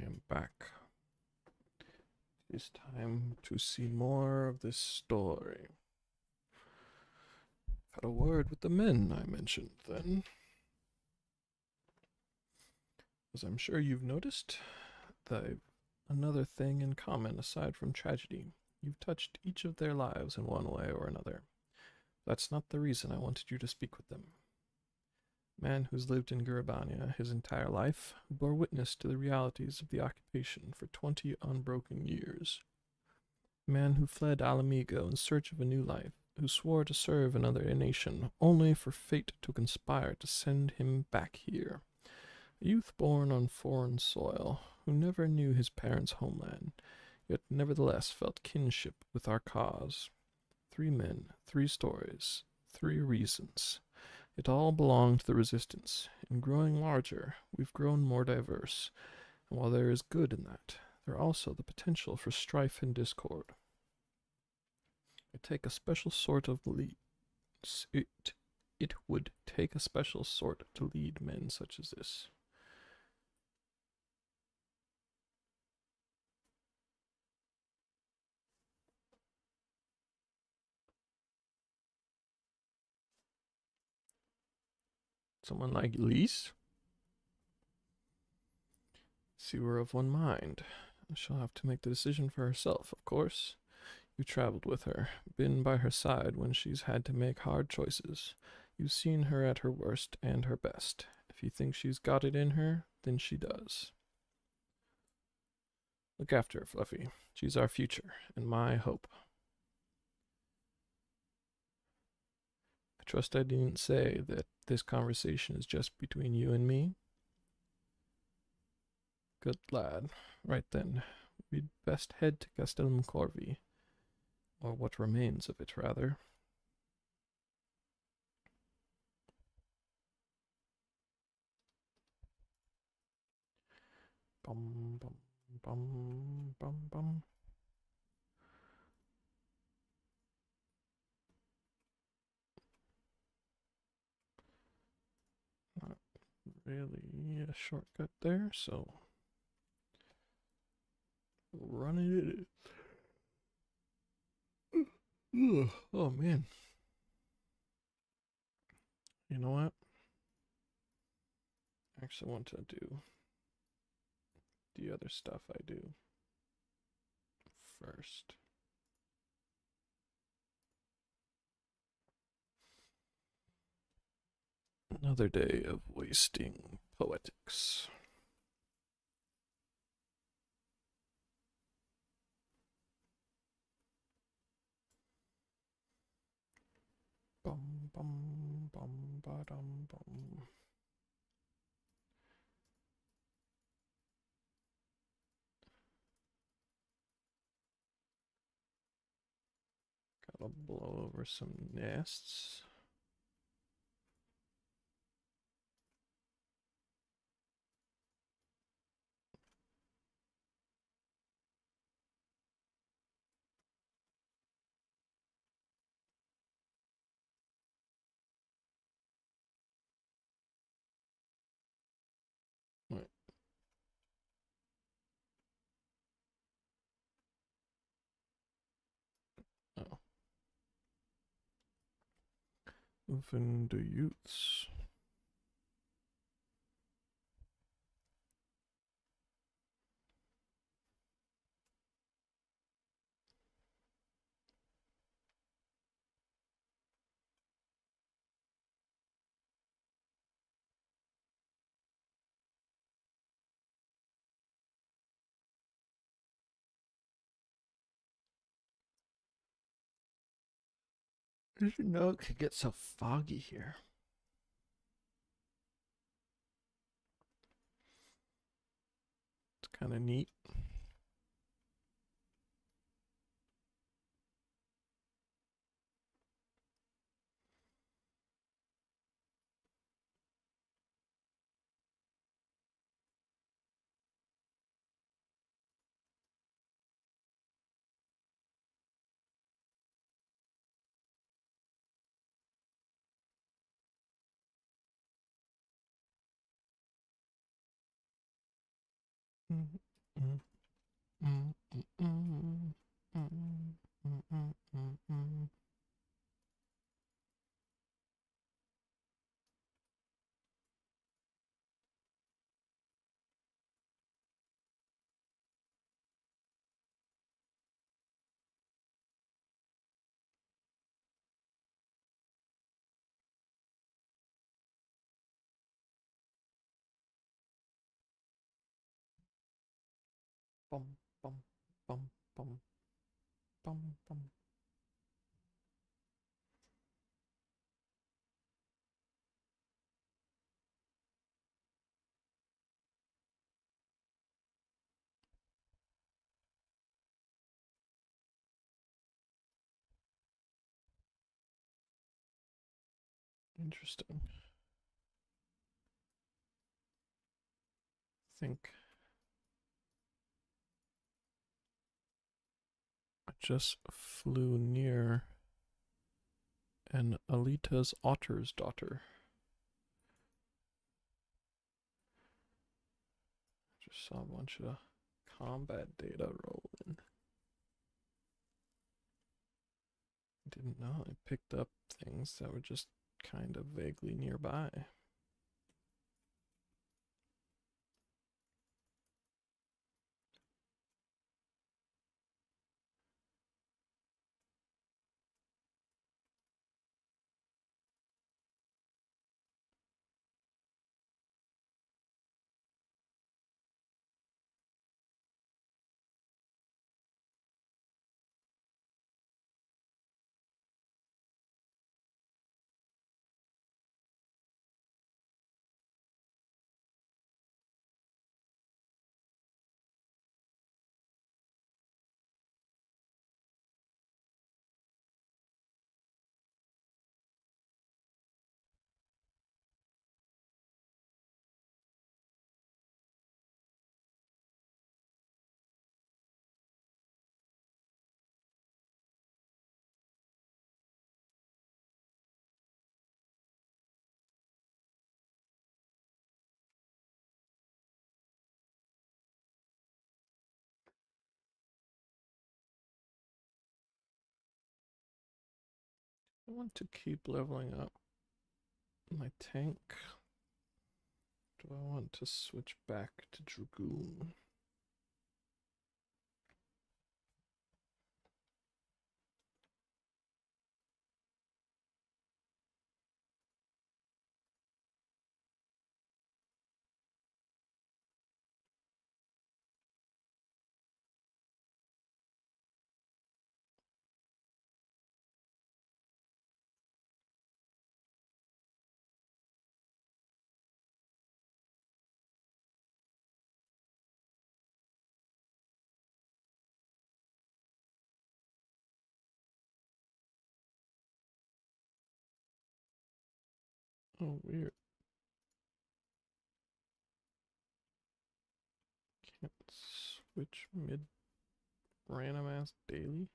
am back. It's time to see more of this story. Had a word with the men I mentioned then. As I'm sure you've noticed, they've another thing in common aside from tragedy. You've touched each of their lives in one way or another. That's not the reason I wanted you to speak with them. Man who's lived in Gurabania his entire life, who bore witness to the realities of the occupation for 20 unbroken years. Man who fled Alamigo in search of a new life, who swore to serve another nation, only for fate to conspire to send him back here. A youth born on foreign soil, who never knew his parents' homeland, yet nevertheless felt kinship with our cause. 3 men, 3 stories, 3 reasons. It all belonged to the resistance. In growing larger, we've grown more diverse, and while there is good in that, there also the potential for strife and discord. It take a special sort of it would take a special sort to lead men such as this. Someone like Elise? See, we're of one mind. She'll have to make the decision for herself, of course. You've traveled with her, been by her side when she's had to make hard choices. You've seen her at her worst and her best. If you think she's got it in her, then she does. Look after her, Fluffy. She's our future, and my hope. I trust I didn't say that this conversation is just between you and me. Good lad. Right then, we'd best head to Castellum Corvi, or what remains of it, rather. Bum, bum, bum, bum, bum. Not really a shortcut there, so running it. Oh man. You know what? I actually want to do the other stuff I do first. Another day of wasting poetics. Bum bum bum ba dum bum. Gotta blow over some nests. Wait. Oh. Open the youths. Did you know it could get so foggy here? It's kind of neat. Mm, mm, mm, mm, mm, mm, mm, mm, mm. Bum, bum, bum, bum, bum, bum. Interesting. Think I just flew near an Alita's otter's daughter. Just saw a bunch of combat data roll in. Didn't know. I picked up things that were just kind of vaguely nearby. I want to keep leveling up my tank. Do I want to switch back to Dragoon? Oh, weird. Can't switch mid random ass daily.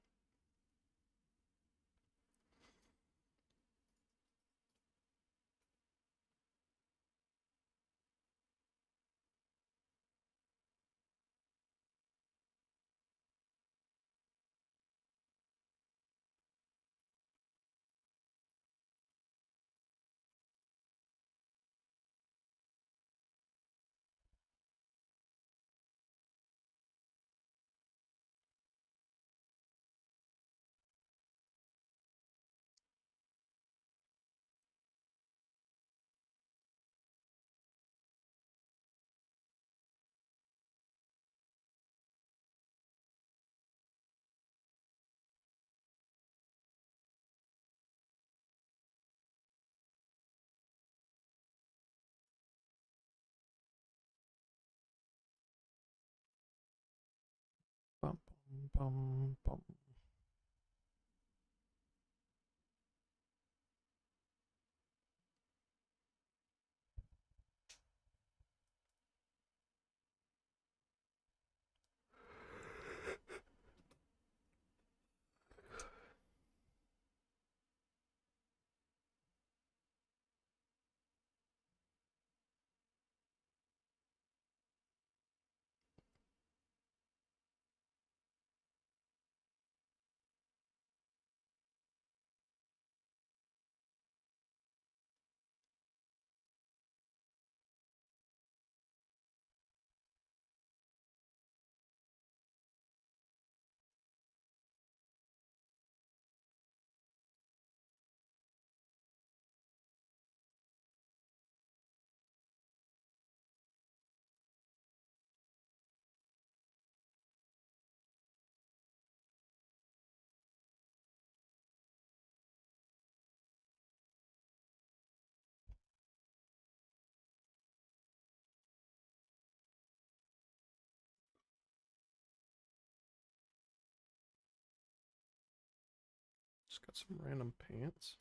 Bum, bum, bum, bum. Just got some random pants.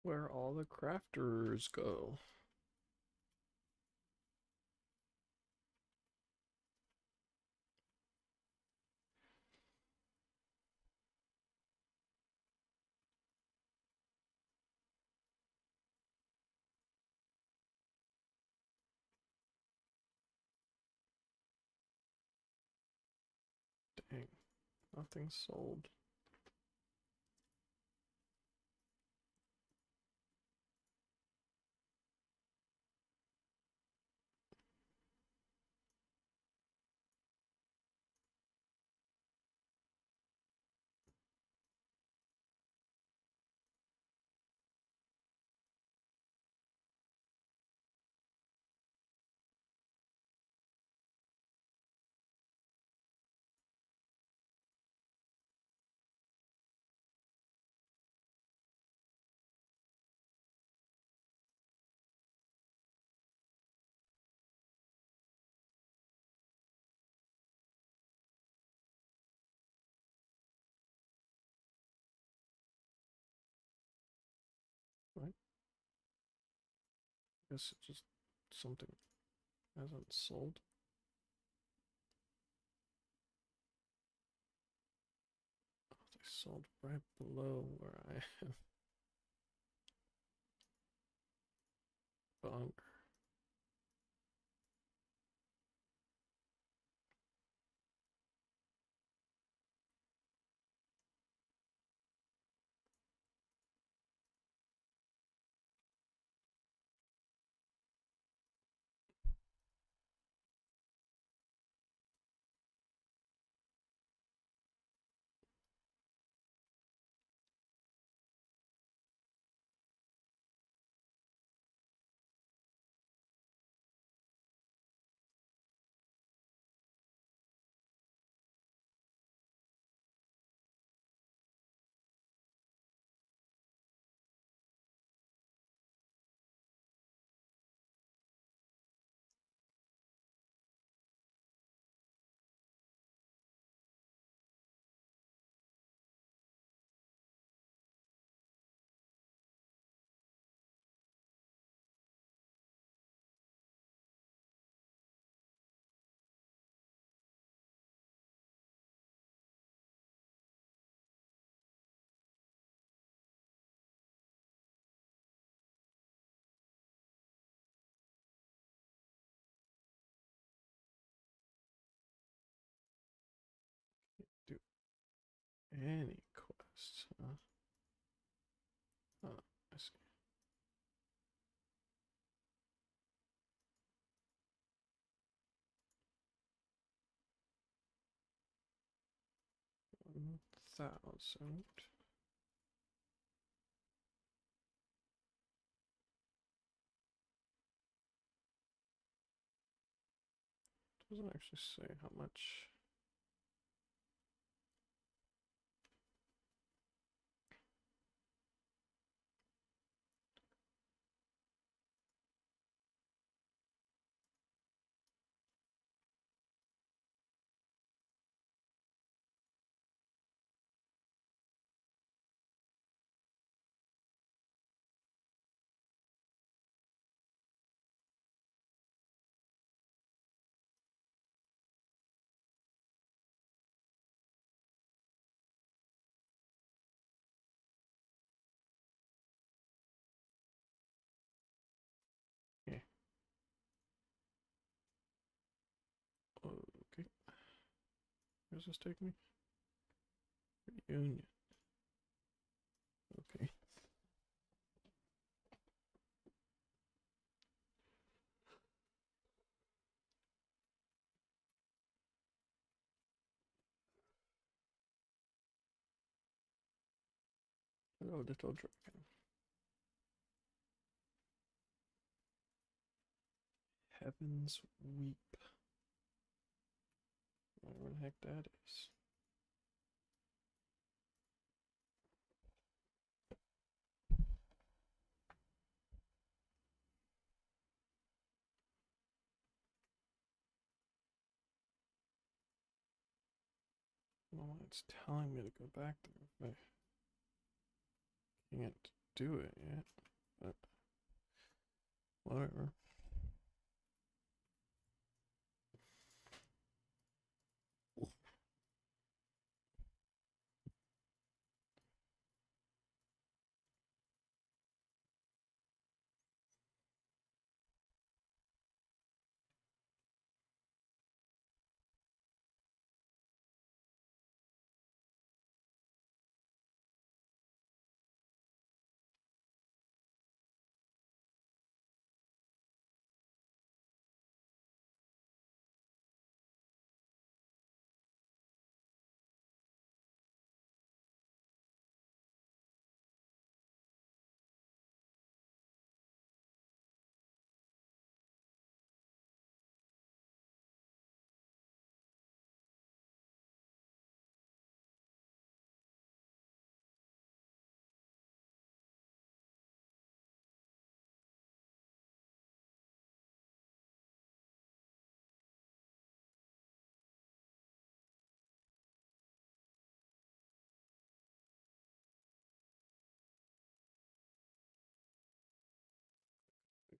Where all the crafters go. Dang, nothing sold. Right? Guess it's just something hasn't sold. Oh, they sold right below where I have bunker. Do any quests? Huh? Oh, I see. $1,000. Doesn't actually say how much. Where's this take me? Reunion. Okay. Hello, little dragon. Heavens weep. Whatever the heck that is. I don't know why it's telling me to go back there if I can't do it yet. But whatever.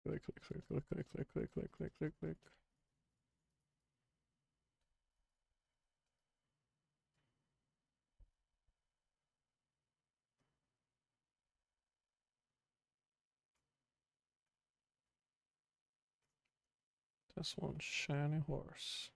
Click, click, click, click, click, click, click, click, click, click, click. This one shiny horse.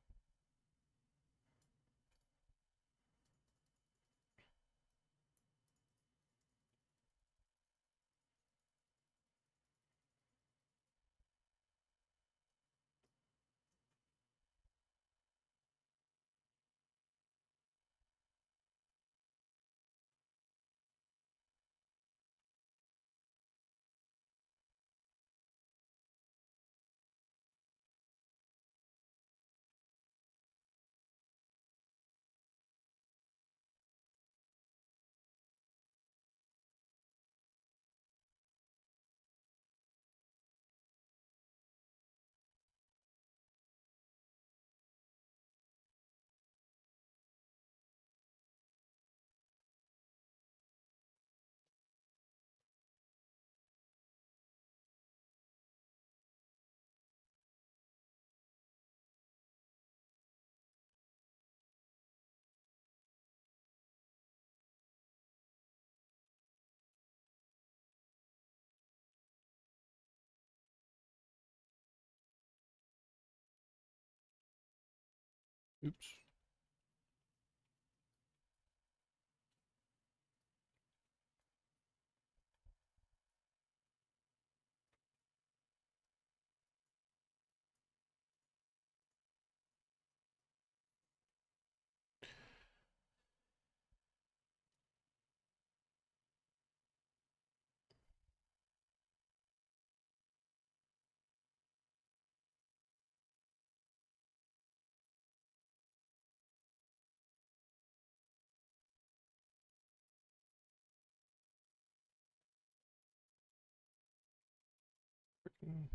Oops. Freaking.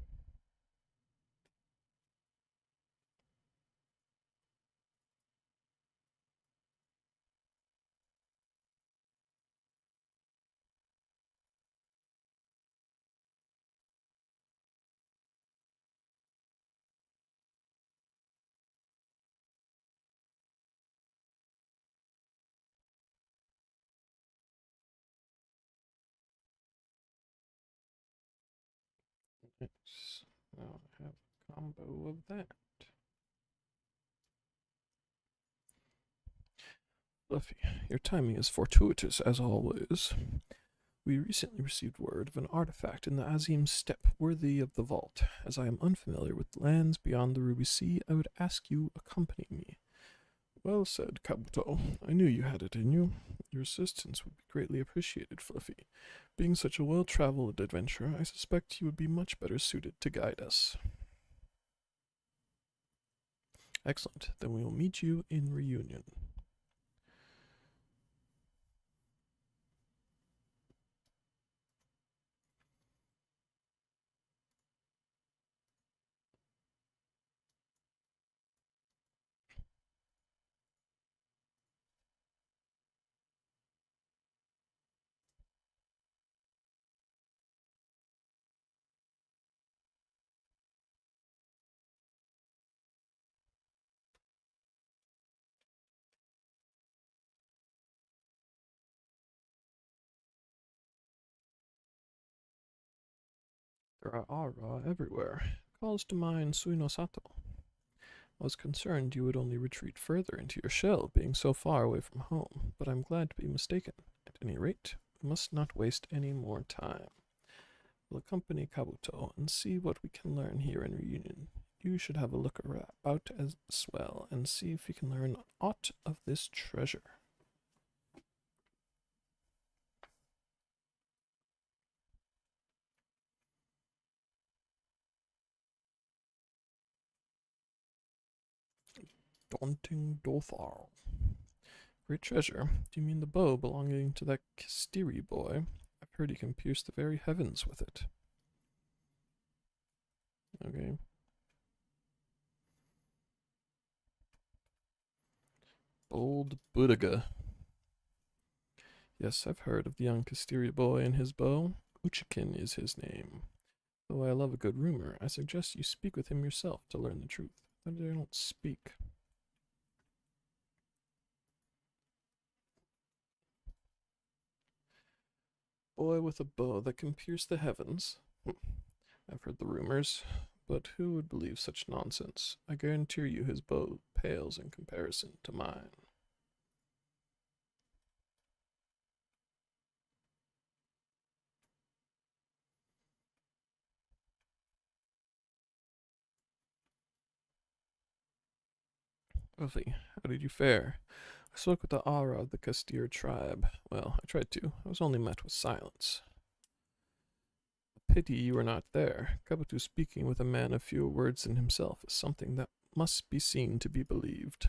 Yes. Now I have a combo of that. Fluffy, your timing is fortuitous as always. We recently received word of an artifact in the Azim steppe worthy of the vault. As I am unfamiliar with lands beyond the Ruby Sea, I would ask you accompany me. Well said, Kabuto. I knew you had it in you. Your assistance would be greatly appreciated, Fluffy. Being such a well-traveled adventurer, I suspect you would be much better suited to guide us. Excellent. Then we will meet you in Reunion. There are Ara everywhere. Calls to mind Suinosato. I was concerned you would only retreat further into your shell, being so far away from home, but I'm glad to be mistaken. At any rate, we must not waste any more time. We'll accompany Kabuto and see what we can learn here in Reunion. You should have a look about as well and see if you can learn aught of this treasure. Daunting Dothar. Great treasure? Do you mean the bow belonging to that Kistiri boy? I've heard he can pierce the very heavens with it. Okay. Bold Buddhaga. Yes, I've heard of the young Kistiri boy and his bow. Uchikin is his name. Though I love a good rumor, I suggest you speak with him yourself to learn the truth. That I don't speak. Boy with a bow that can pierce the heavens. I've heard the rumors, but who would believe such nonsense? I guarantee you his bow pales in comparison to mine. Ruffy, how did you fare? I spoke with the Ara of the Castir tribe. Well, I tried to. I was only met with silence. Pity you were not there. Kabuto speaking with a man of fewer words than himself is something that must be seen to be believed.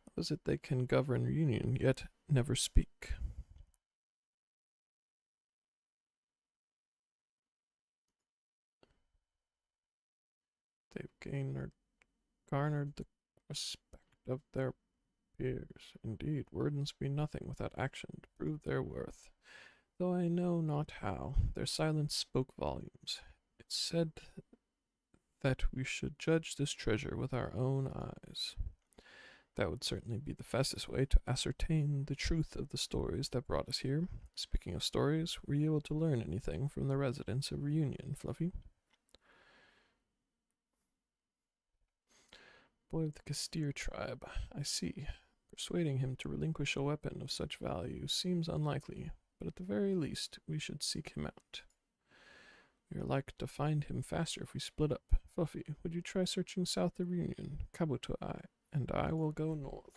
How is it they can govern Reunion, yet never speak? They've garnered the respect of their peers. Indeed, words be nothing without action to prove their worth. Though I know not how, their silence spoke volumes. It said that we should judge this treasure with our own eyes. That would certainly be the fastest way to ascertain the truth of the stories that brought us here. Speaking of stories, were you able to learn anything from the residents of Reunion, Fluffy? Boy of the Castir tribe, I see. Persuading him to relinquish a weapon of such value seems unlikely, but at the very least, we should seek him out. We are like to find him faster if we split up. Fluffy, would you try searching south of Reunion? Kabuto and I will go north.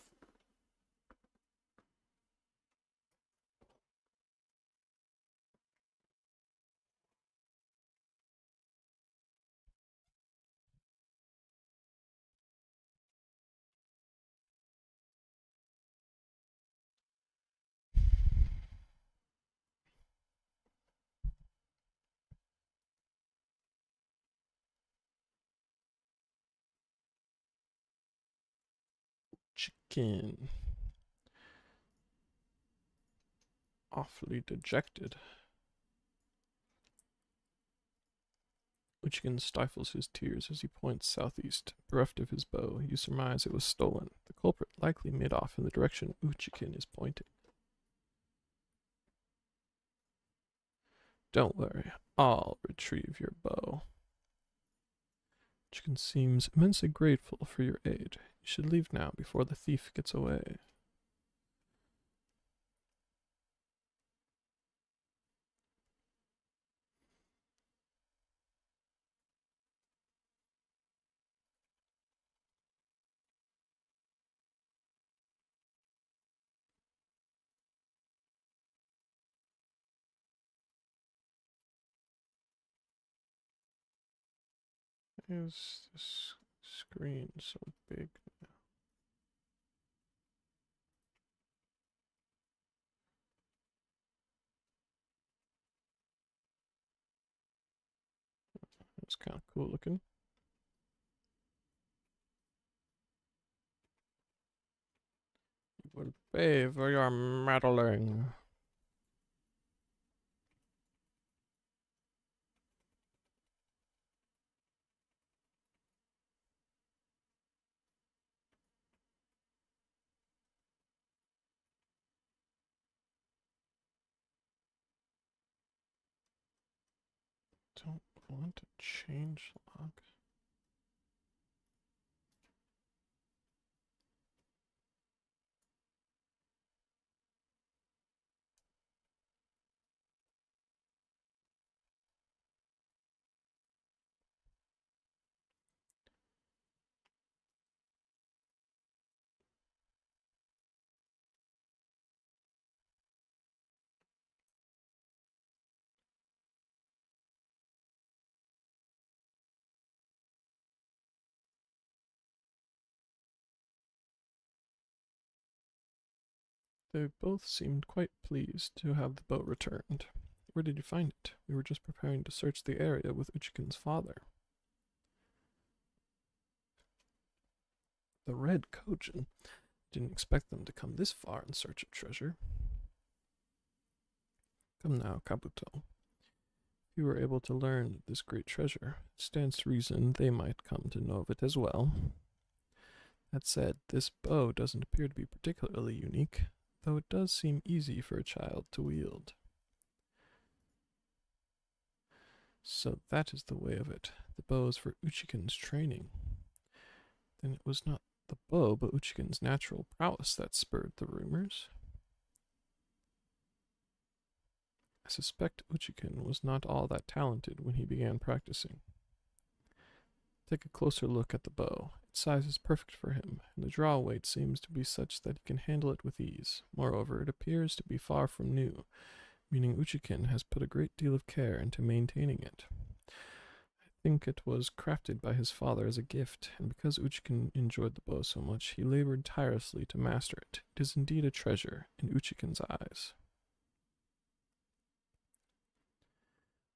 Chicken. Awfully dejected. Uchikin stifles his tears as he points southeast. Bereft of his bow, you surmise it was stolen. The culprit likely made off in the direction Uchikin is pointing. Don't worry, I'll retrieve your bow. Uchikin seems immensely grateful for your aid. You should leave now before the thief gets away. is this screen so big now? It's kind of cool looking. You will pay for your meddling. Don't want to change log. They both seemed quite pleased to have the boat returned. Where did you find it? We were just preparing to search the area with Uchiken's father. The Red Kojin. Didn't expect them to come this far in search of treasure. Come now, Kabuto. If you were able to learn this great treasure, it stands to reason they might come to know of it as well. That said, this bow doesn't appear to be particularly unique, though it does seem easy for a child to wield. So that is the way of it. The bow is for Uchiken's training. Then it was not the bow, but Uchiken's natural prowess that spurred the rumors. I suspect Uchiken was not all that talented when he began practicing. Take a closer look at the bow. Its size is perfect for him, and the draw weight seems to be such that he can handle it with ease. Moreover, it appears to be far from new, meaning Uchiken has put a great deal of care into maintaining it. I think it was crafted by his father as a gift, and because Uchiken enjoyed the bow so much, he labored tirelessly to master it. It is indeed a treasure in Uchiken's eyes.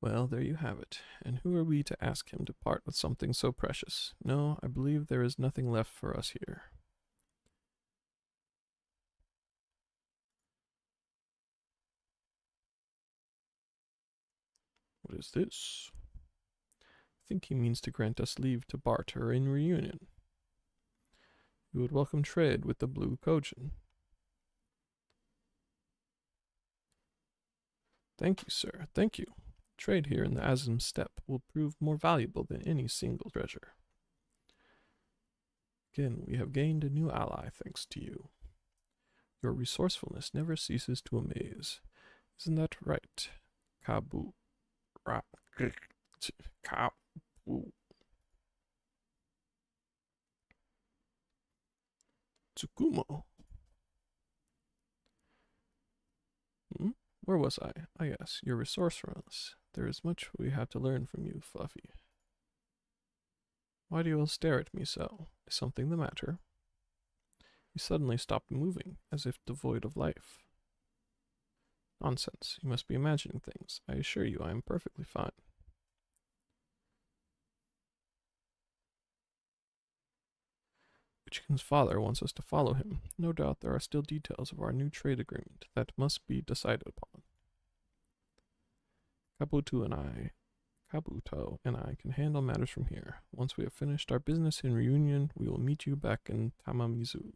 Well, there you have it. And who are we to ask him to part with something so precious? No, I believe there is nothing left for us here. What is this? I think he means to grant us leave to barter in reunion. We would welcome trade with the Blue Kojin. Thank you, sir. Thank you. Trade here in the Azim Steppe will prove more valuable than any single treasure. Again, we have gained a new ally thanks to you. Your resourcefulness never ceases to amaze. Isn't that right, Kabu? Kabu. Tsukumo. Where was I? Ah, yes, your resourcefulness. There is much we have to learn from you, Fluffy. Why do you all stare at me so? Is something the matter? You suddenly stopped moving, as if devoid of life. Nonsense. You must be imagining things. I assure you I am perfectly fine. Uchiken's father wants us to follow him. No doubt there are still details of our new trade agreement that must be decided upon. Kabuto and I can handle matters from here. Once we have finished our business in reunion, we will meet you back in Tamamizu.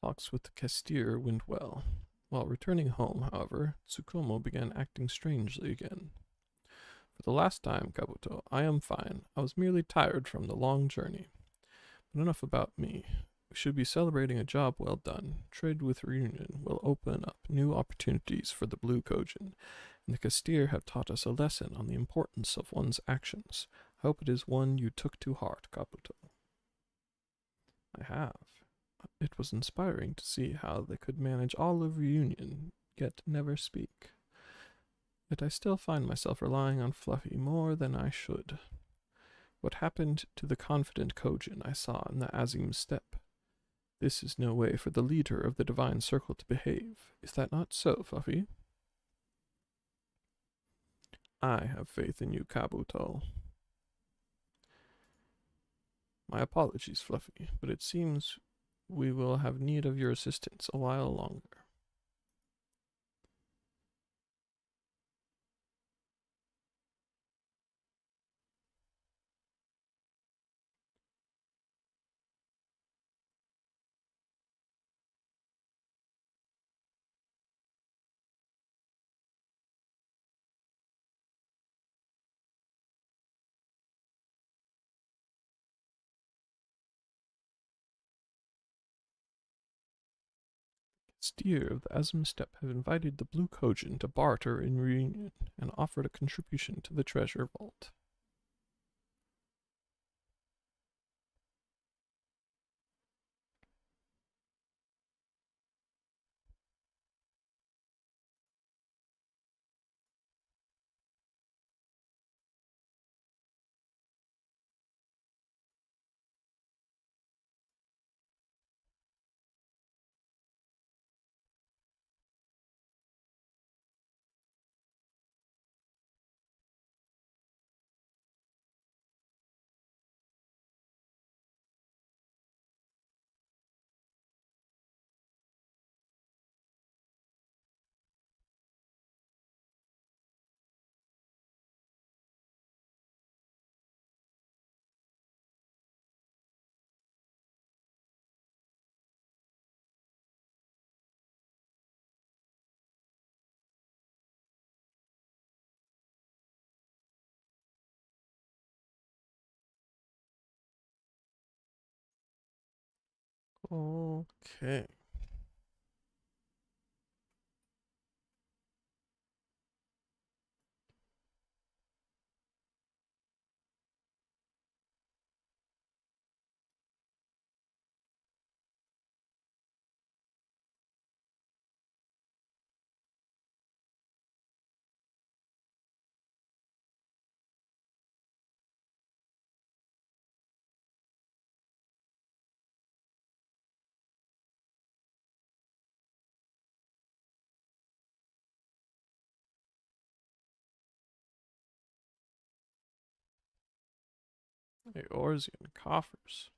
Talks with the Castir went well. While returning home, however, Tsukumo began acting strangely again. For the last time, Kabuto, I am fine. I was merely tired from the long journey. But enough about me. We should be celebrating a job well done. Trade with Reunion will open up new opportunities for the Blue Kojin, and the Castir have taught us a lesson on the importance of one's actions. I hope it is one you took to heart, Kabuto. I have. It was inspiring to see how they could manage all of Reunion, yet never speak. Yet I still find myself relying on Fluffy more than I should. What happened to the confident Kojin I saw in the Azim steppe? This is no way for the leader of the Divine Circle to behave. Is that not so, Fluffy? I have faith in you, Kabuto. My apologies, Fluffy, but it seems we will have need of your assistance a while longer. Steer of the Azim steppe have invited the Blue Kojin to barter in Reunion and offered a contribution to the treasure vault. Okay. Eorzean coffers.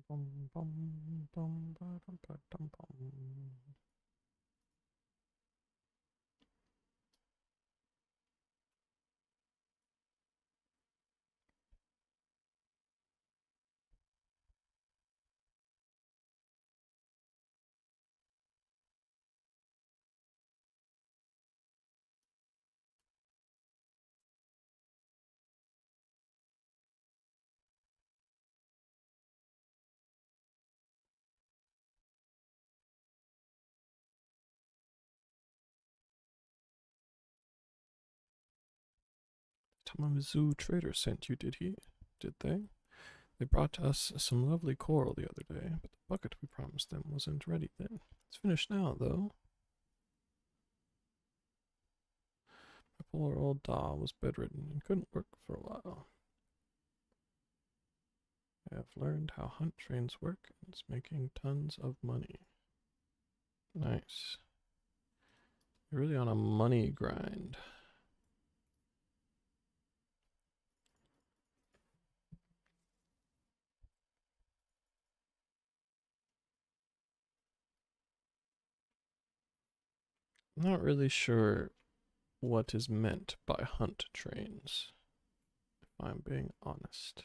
Bum, bum, bum, ba, dum, ba, dum, bum. Mizzou trader sent you, did he? Did they? They brought us some lovely coral the other day, but the bucket we promised them wasn't ready then. It's finished now, though. My poor old Da was bedridden and couldn't work for a while. I have learned how hunt trains work, and it's making tons of money. Nice. You're really on a money grind. I'm not really sure what is meant by hunt trains, if I'm being honest.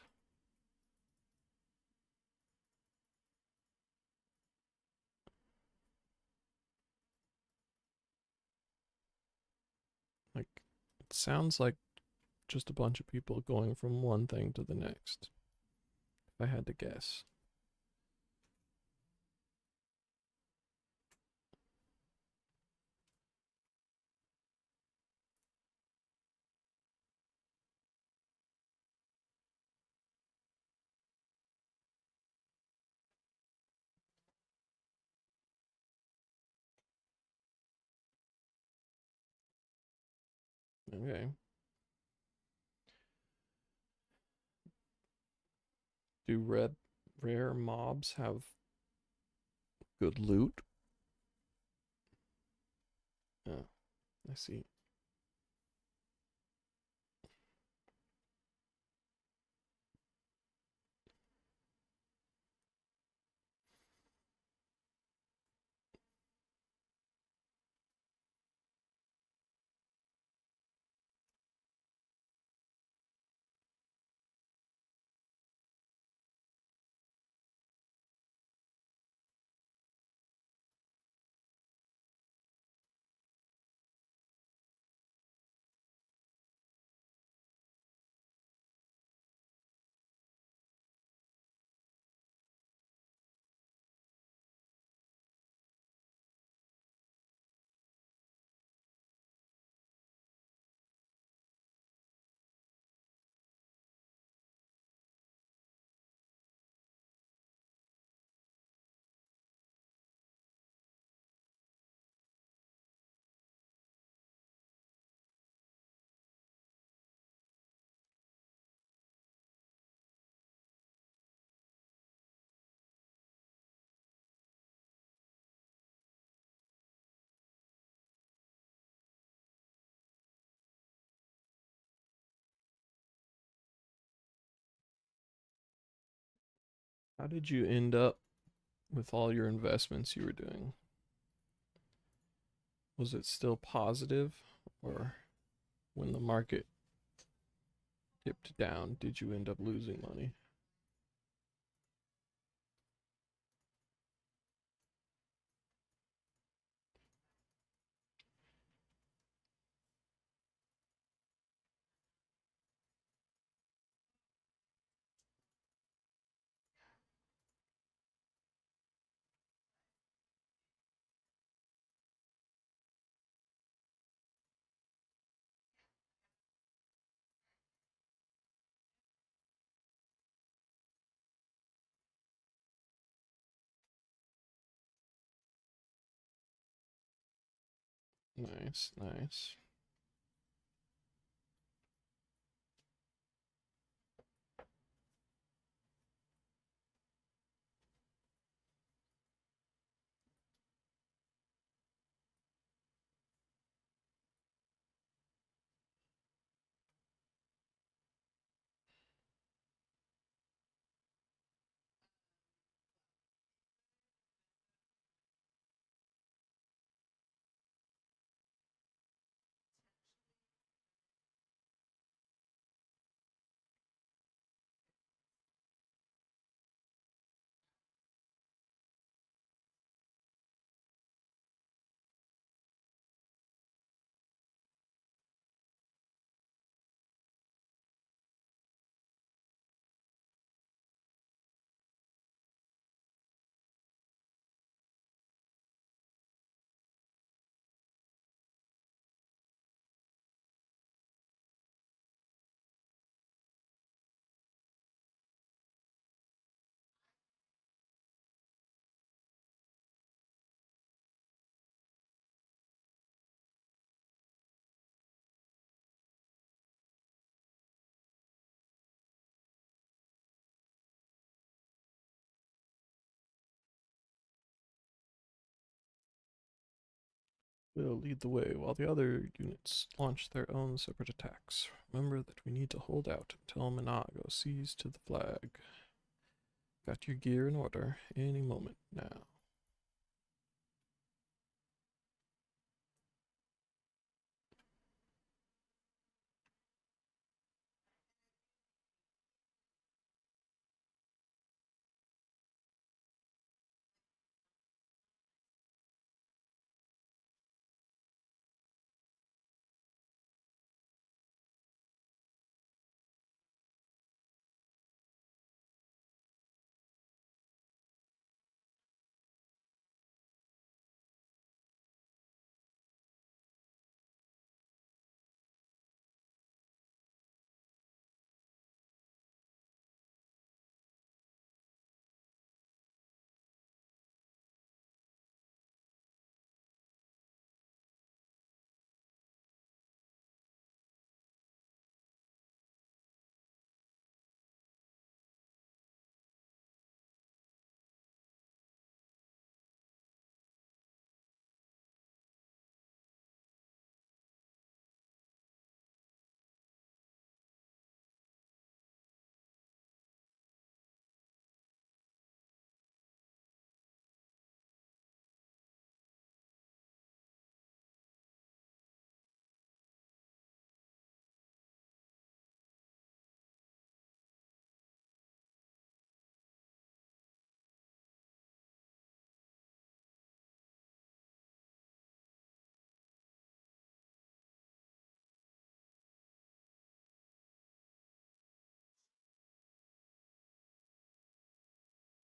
Like, it sounds like just a bunch of people going from one thing to the next, if I had to guess. Okay. Do rare mobs have good loot? Oh, I see. How did you end up with all your investments you were doing? Was it still positive, or when the market dipped down, did you end up losing money? Nice, nice. We'll lead the way while the other units launch their own separate attacks. Remember that we need to hold out until Minago sees to the flag. Got your gear in order any moment now.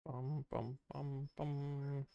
Bum, bum, bum, bum.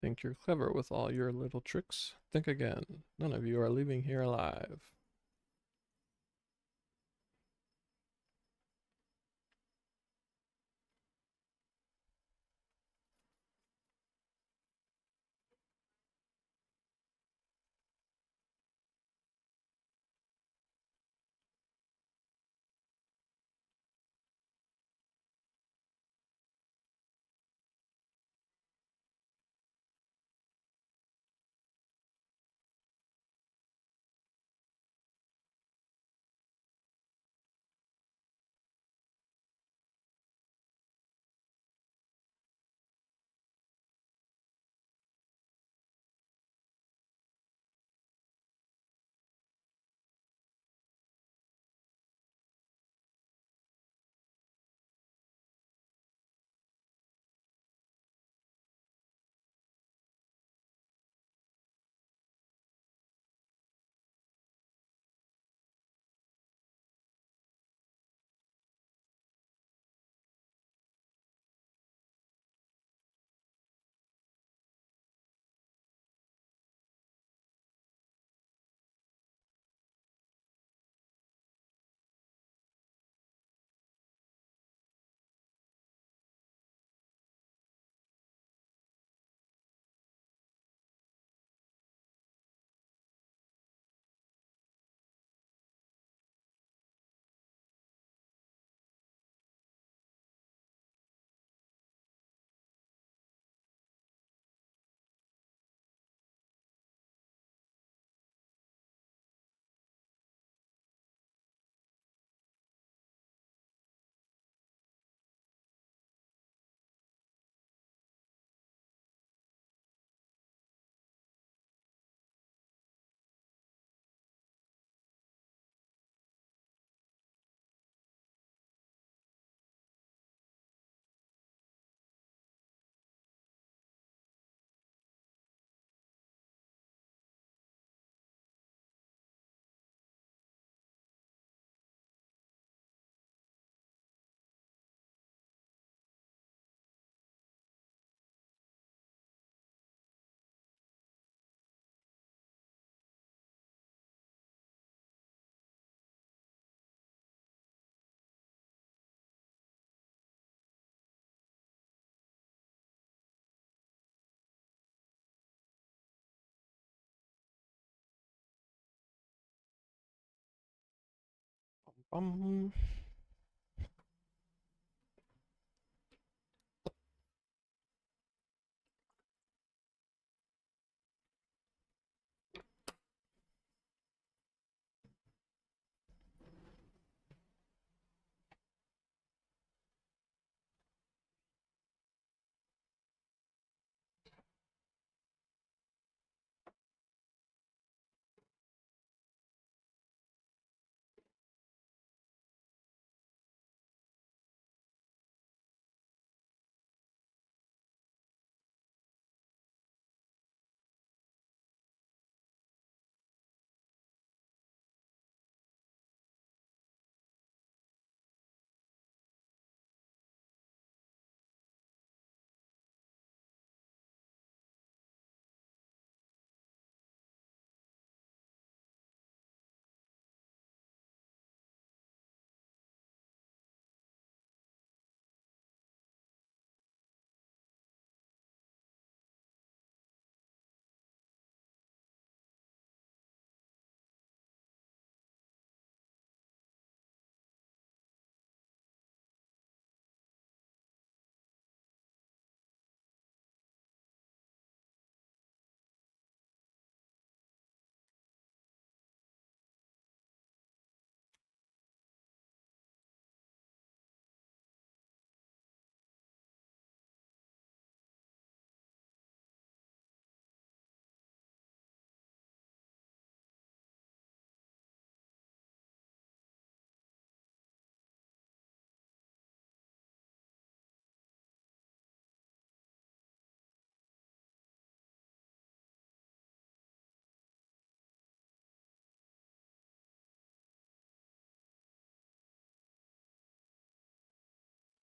Think you're clever with all your little tricks? Think again. None of you are leaving here alive. Um,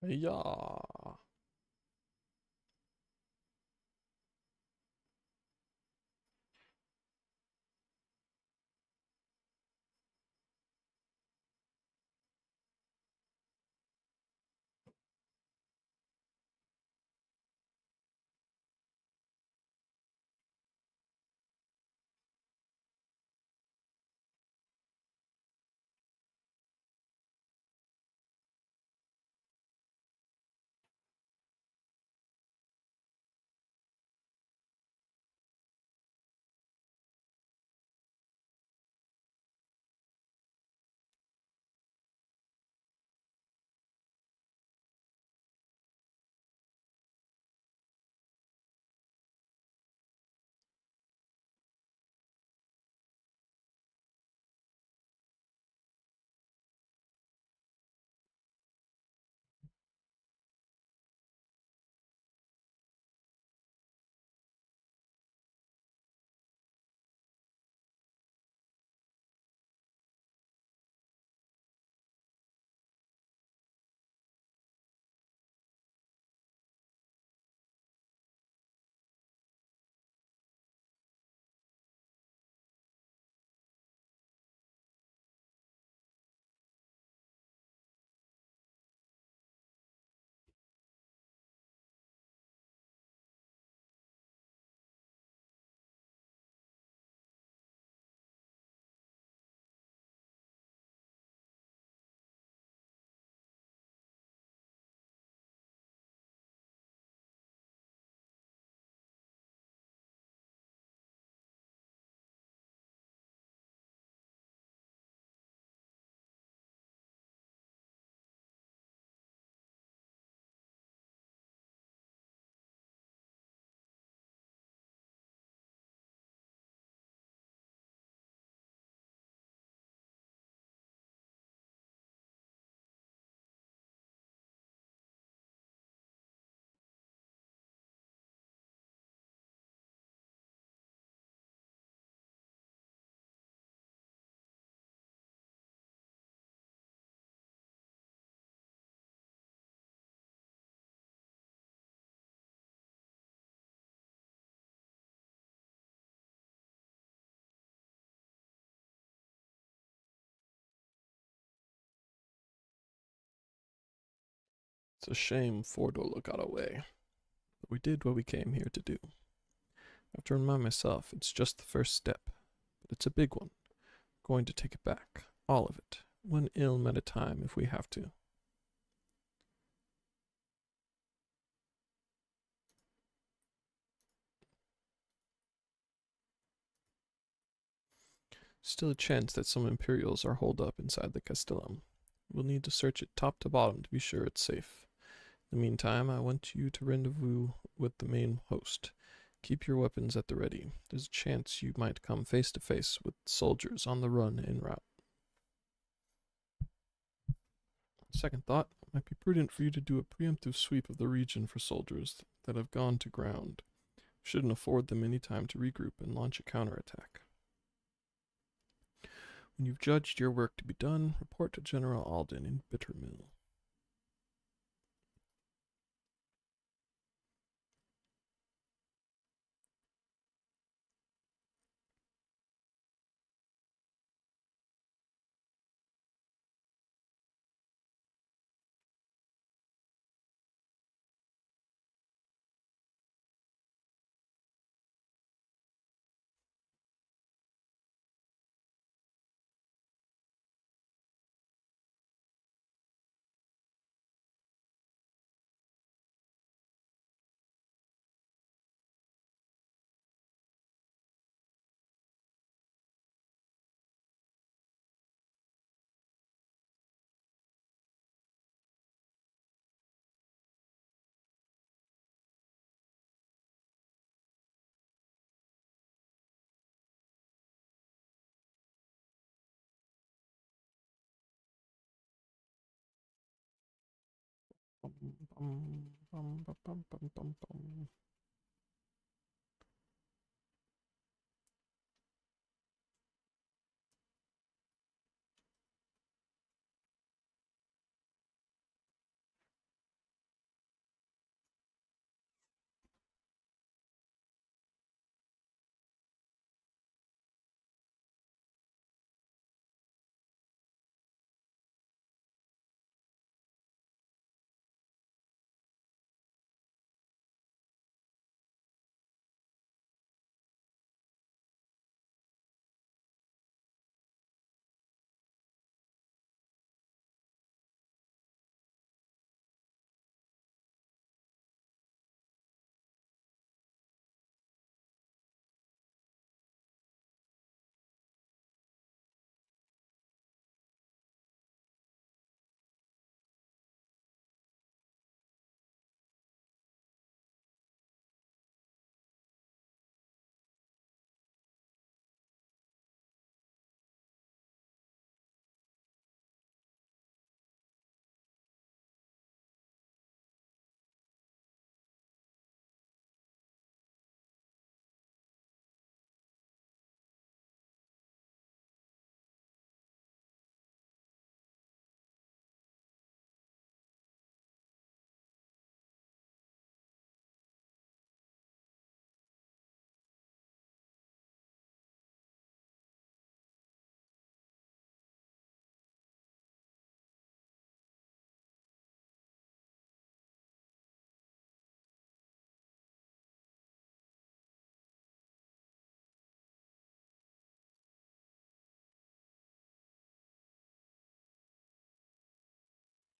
yeah. It's a shame Fordolo got away, but we did what we came here to do. I have to remind myself it's just the first step, but it's a big one. I'm going to take it back, all of it, one ilm at a time if we have to. Still a chance that some Imperials are holed up inside the Castellum. We'll need to search it top to bottom to be sure it's safe. In the meantime, I want you to rendezvous with the main host. Keep your weapons at the ready. There's a chance you might come face to face with soldiers on the run en route. Second thought, it might be prudent for you to do a preemptive sweep of the region for soldiers that have gone to ground. Shouldn't afford them any time to regroup and launch a counterattack. When you've judged your work to be done, report to General Alden in Bittermill. Bum, bum, bum, bum, bum, bum, bum, bum.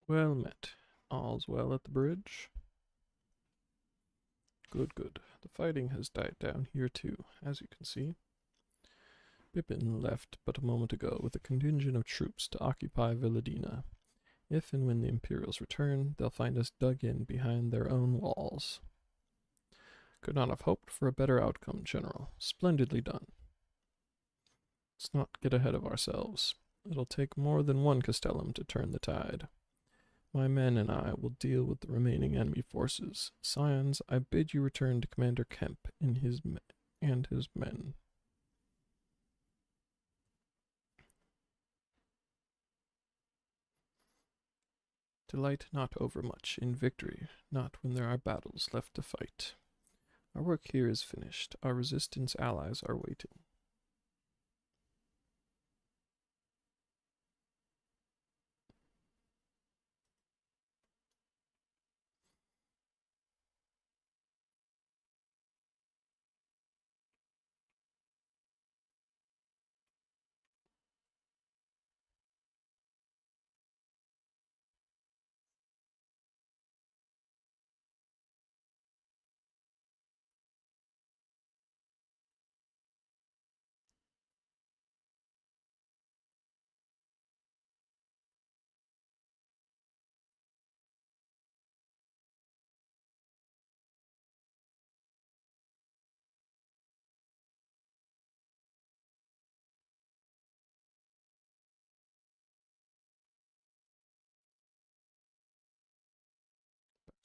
Well met. All's well at the bridge. Good, good. The fighting has died down here too, as you can see. Pippin left but a moment ago with a contingent of troops to occupy Villadina. If and when the Imperials return, they'll find us dug in behind their own walls. Could not have hoped for a better outcome, General. Splendidly done. Let's not get ahead of ourselves. It'll take more than one Castellum to turn the tide. My men and I will deal with the remaining enemy forces. Scions, I bid you return to Commander Kemp and his men. Delight not overmuch in victory, not when there are battles left to fight. Our work here is finished. Our resistance allies are waiting.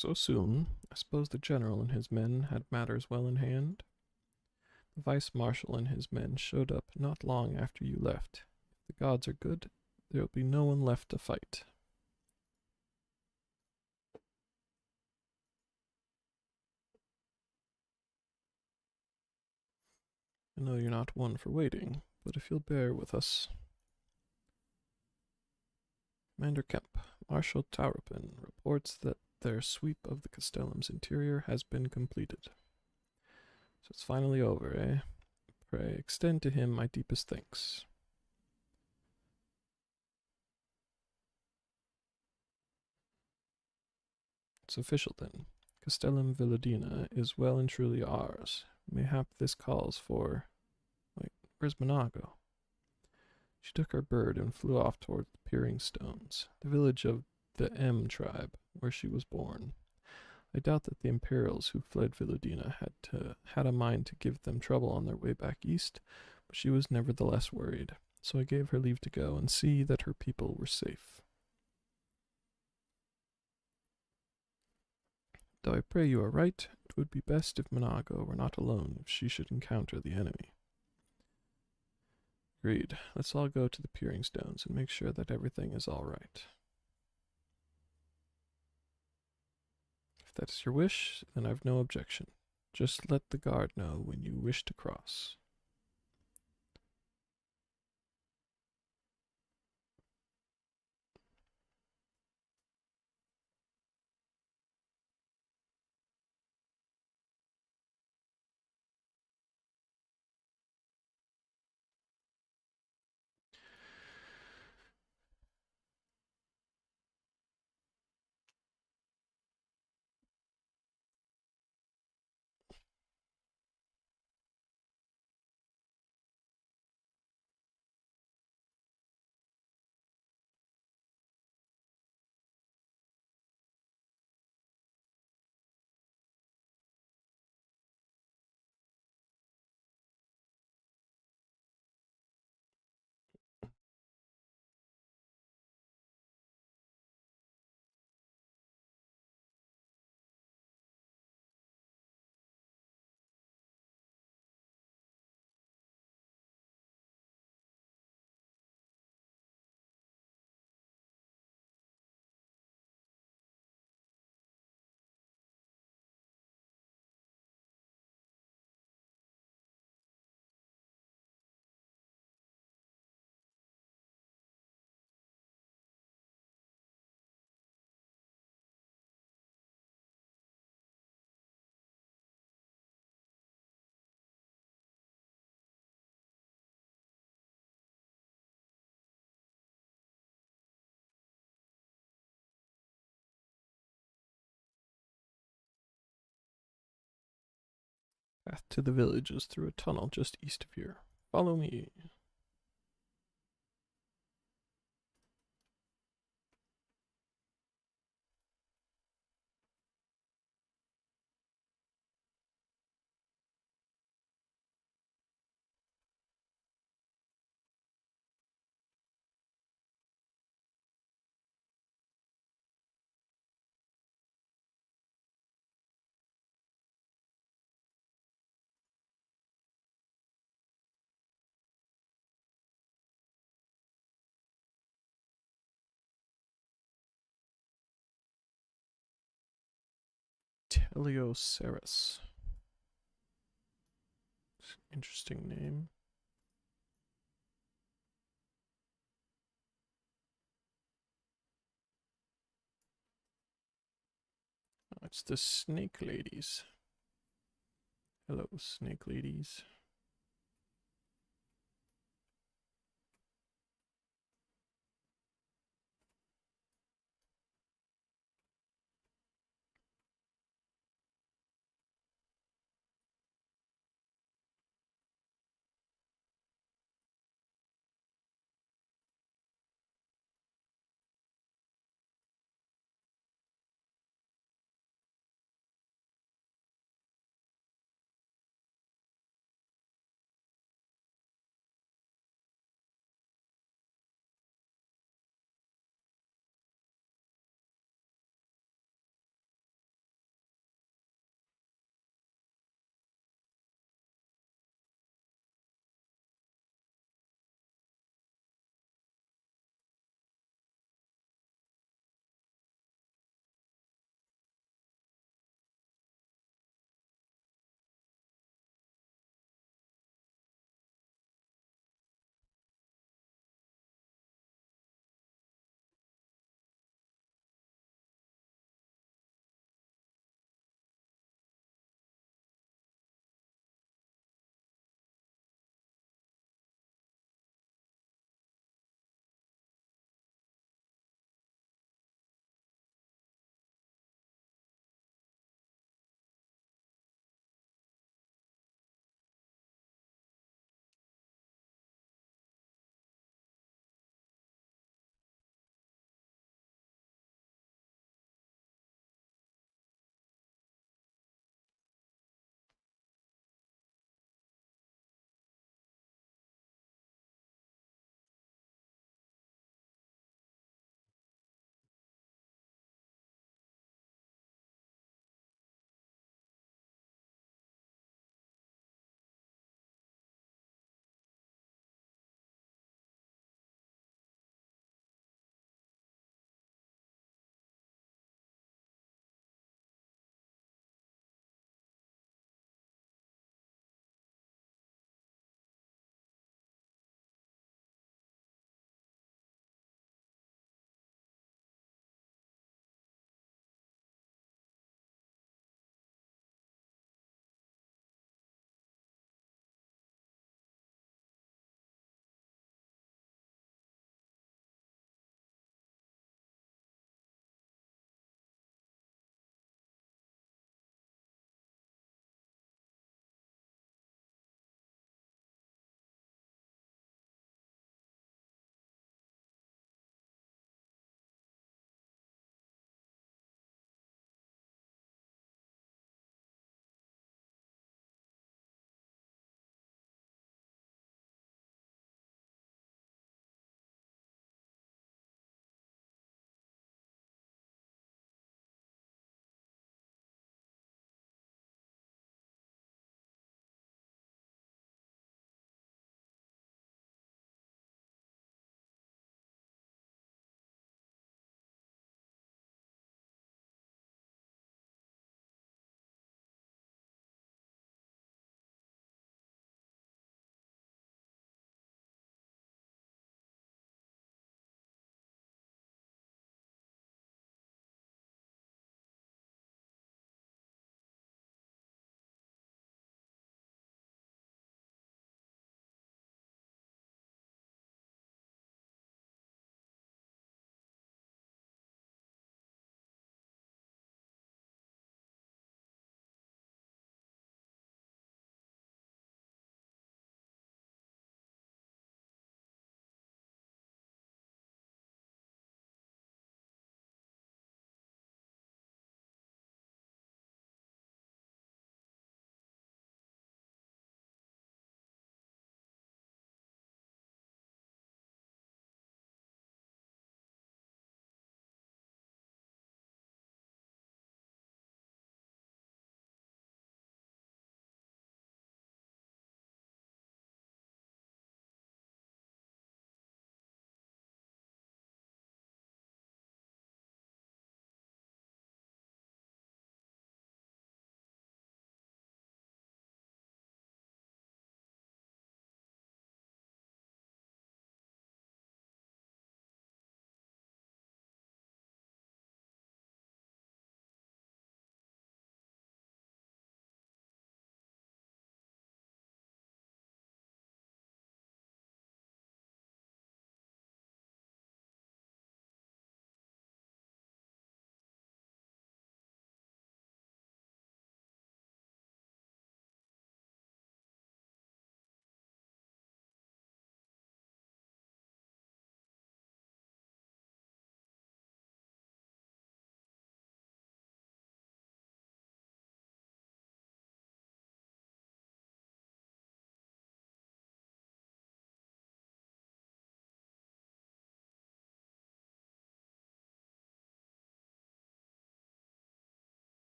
So soon? I suppose the general and his men had matters well in hand? The vice marshal and his men showed up not long after you left. If the gods are good, there will be no one left to fight. I know you're not one for waiting, but if you'll bear with us. Commander Kemp, Marshal Taurapin reports that their sweep of the Castellum's interior has been completed. So it's finally over, eh? Pray extend to him my deepest thanks. It's official then. Castellum Villadina is well and truly ours. Mayhap this calls for... Wait, where's Monago? She took her bird and flew off toward the Peering Stones, the village of the M tribe, where she was born. I doubt that the Imperials who fled Villadina had a mind to give them trouble on their way back east, but she was nevertheless worried, so I gave her leave to go and see that her people were safe. Though I pray you are right, it would be best if Monago were not alone if she should encounter the enemy. Agreed. Let's all go to the Peering Stones and make sure that everything is all right. If that is your wish, then I've no objection. Just let the guard know when you wish to cross. Path to the village is through a tunnel just east of here. Follow me. Telioceras. Interesting name. Oh, it's the snake ladies. Hello, snake ladies.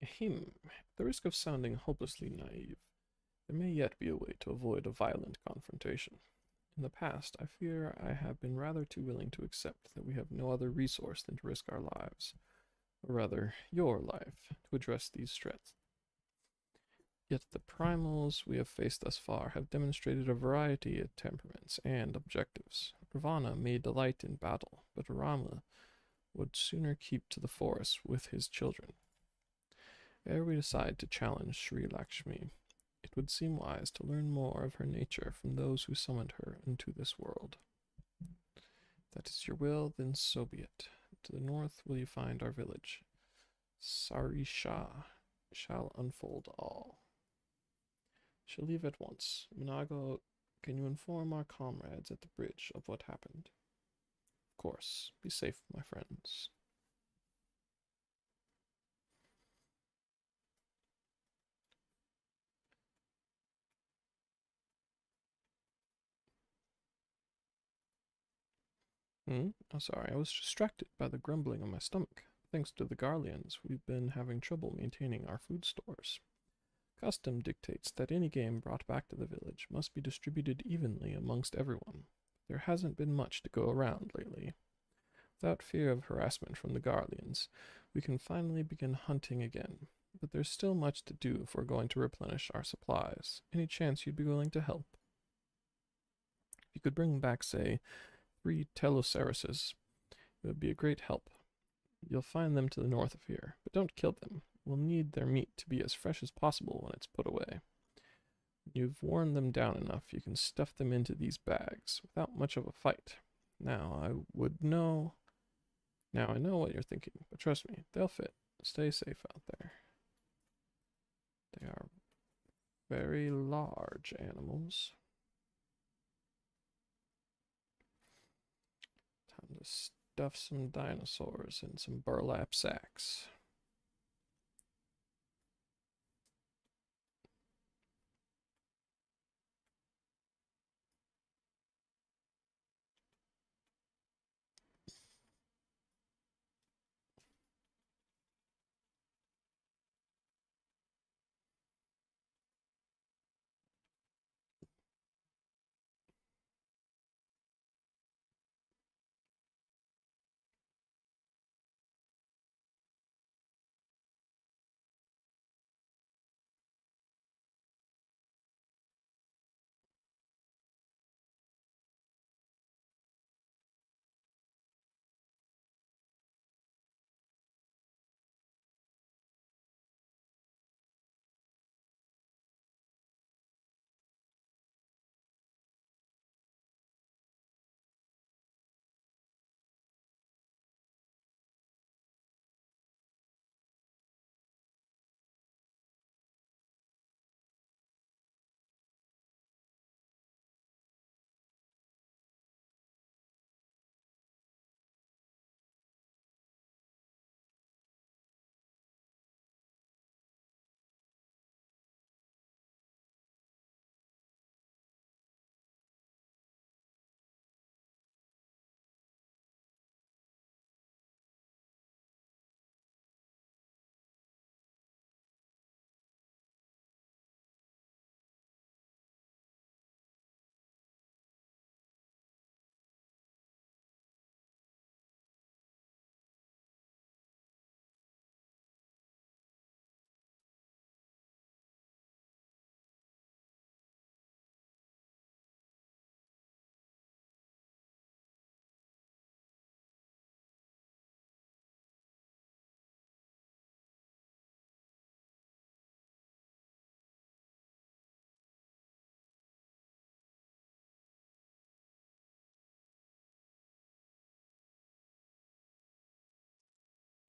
Him, at the risk of sounding hopelessly naive, there may yet be a way to avoid a violent confrontation. In the past, I fear I have been rather too willing to accept that we have no other resource than to risk our lives, or rather, your life, to address these threats. Yet the primals we have faced thus far have demonstrated a variety of temperaments and objectives. Ravana may delight in battle, but Rama would sooner keep to the forest with his children. Ere we decide to challenge Sri Lakshmi, it would seem wise to learn more of her nature from those who summoned her into this world. If that is your will, then so be it. To the north will you find our village. Sarisha shall unfold all. Shall leave at once. Minago, can you inform our comrades at the bridge of what happened? Of course. Be safe, my friends. Oh, sorry, I was distracted by the grumbling of my stomach. Thanks to the Garleans, we've been having trouble maintaining our food stores. Custom dictates that any game brought back to the village must be distributed evenly amongst everyone. There hasn't been much to go around lately. Without fear of harassment from the Garleans, we can finally begin hunting again. But there's still much to do if we're going to replenish our supplies. Any chance you'd be willing to help? If you could bring back, say, 3 Teloceratuses, it would be a great help. You'll find them to the north of here, but don't kill them. We'll need their meat to be as fresh as possible when it's put away. You've worn them down enough, you can stuff them into these bags without much of a fight. Now, I know what you're thinking, but trust me, they'll fit. Stay safe out there. They are very large animals. Time to stuff some dinosaurs in some burlap sacks.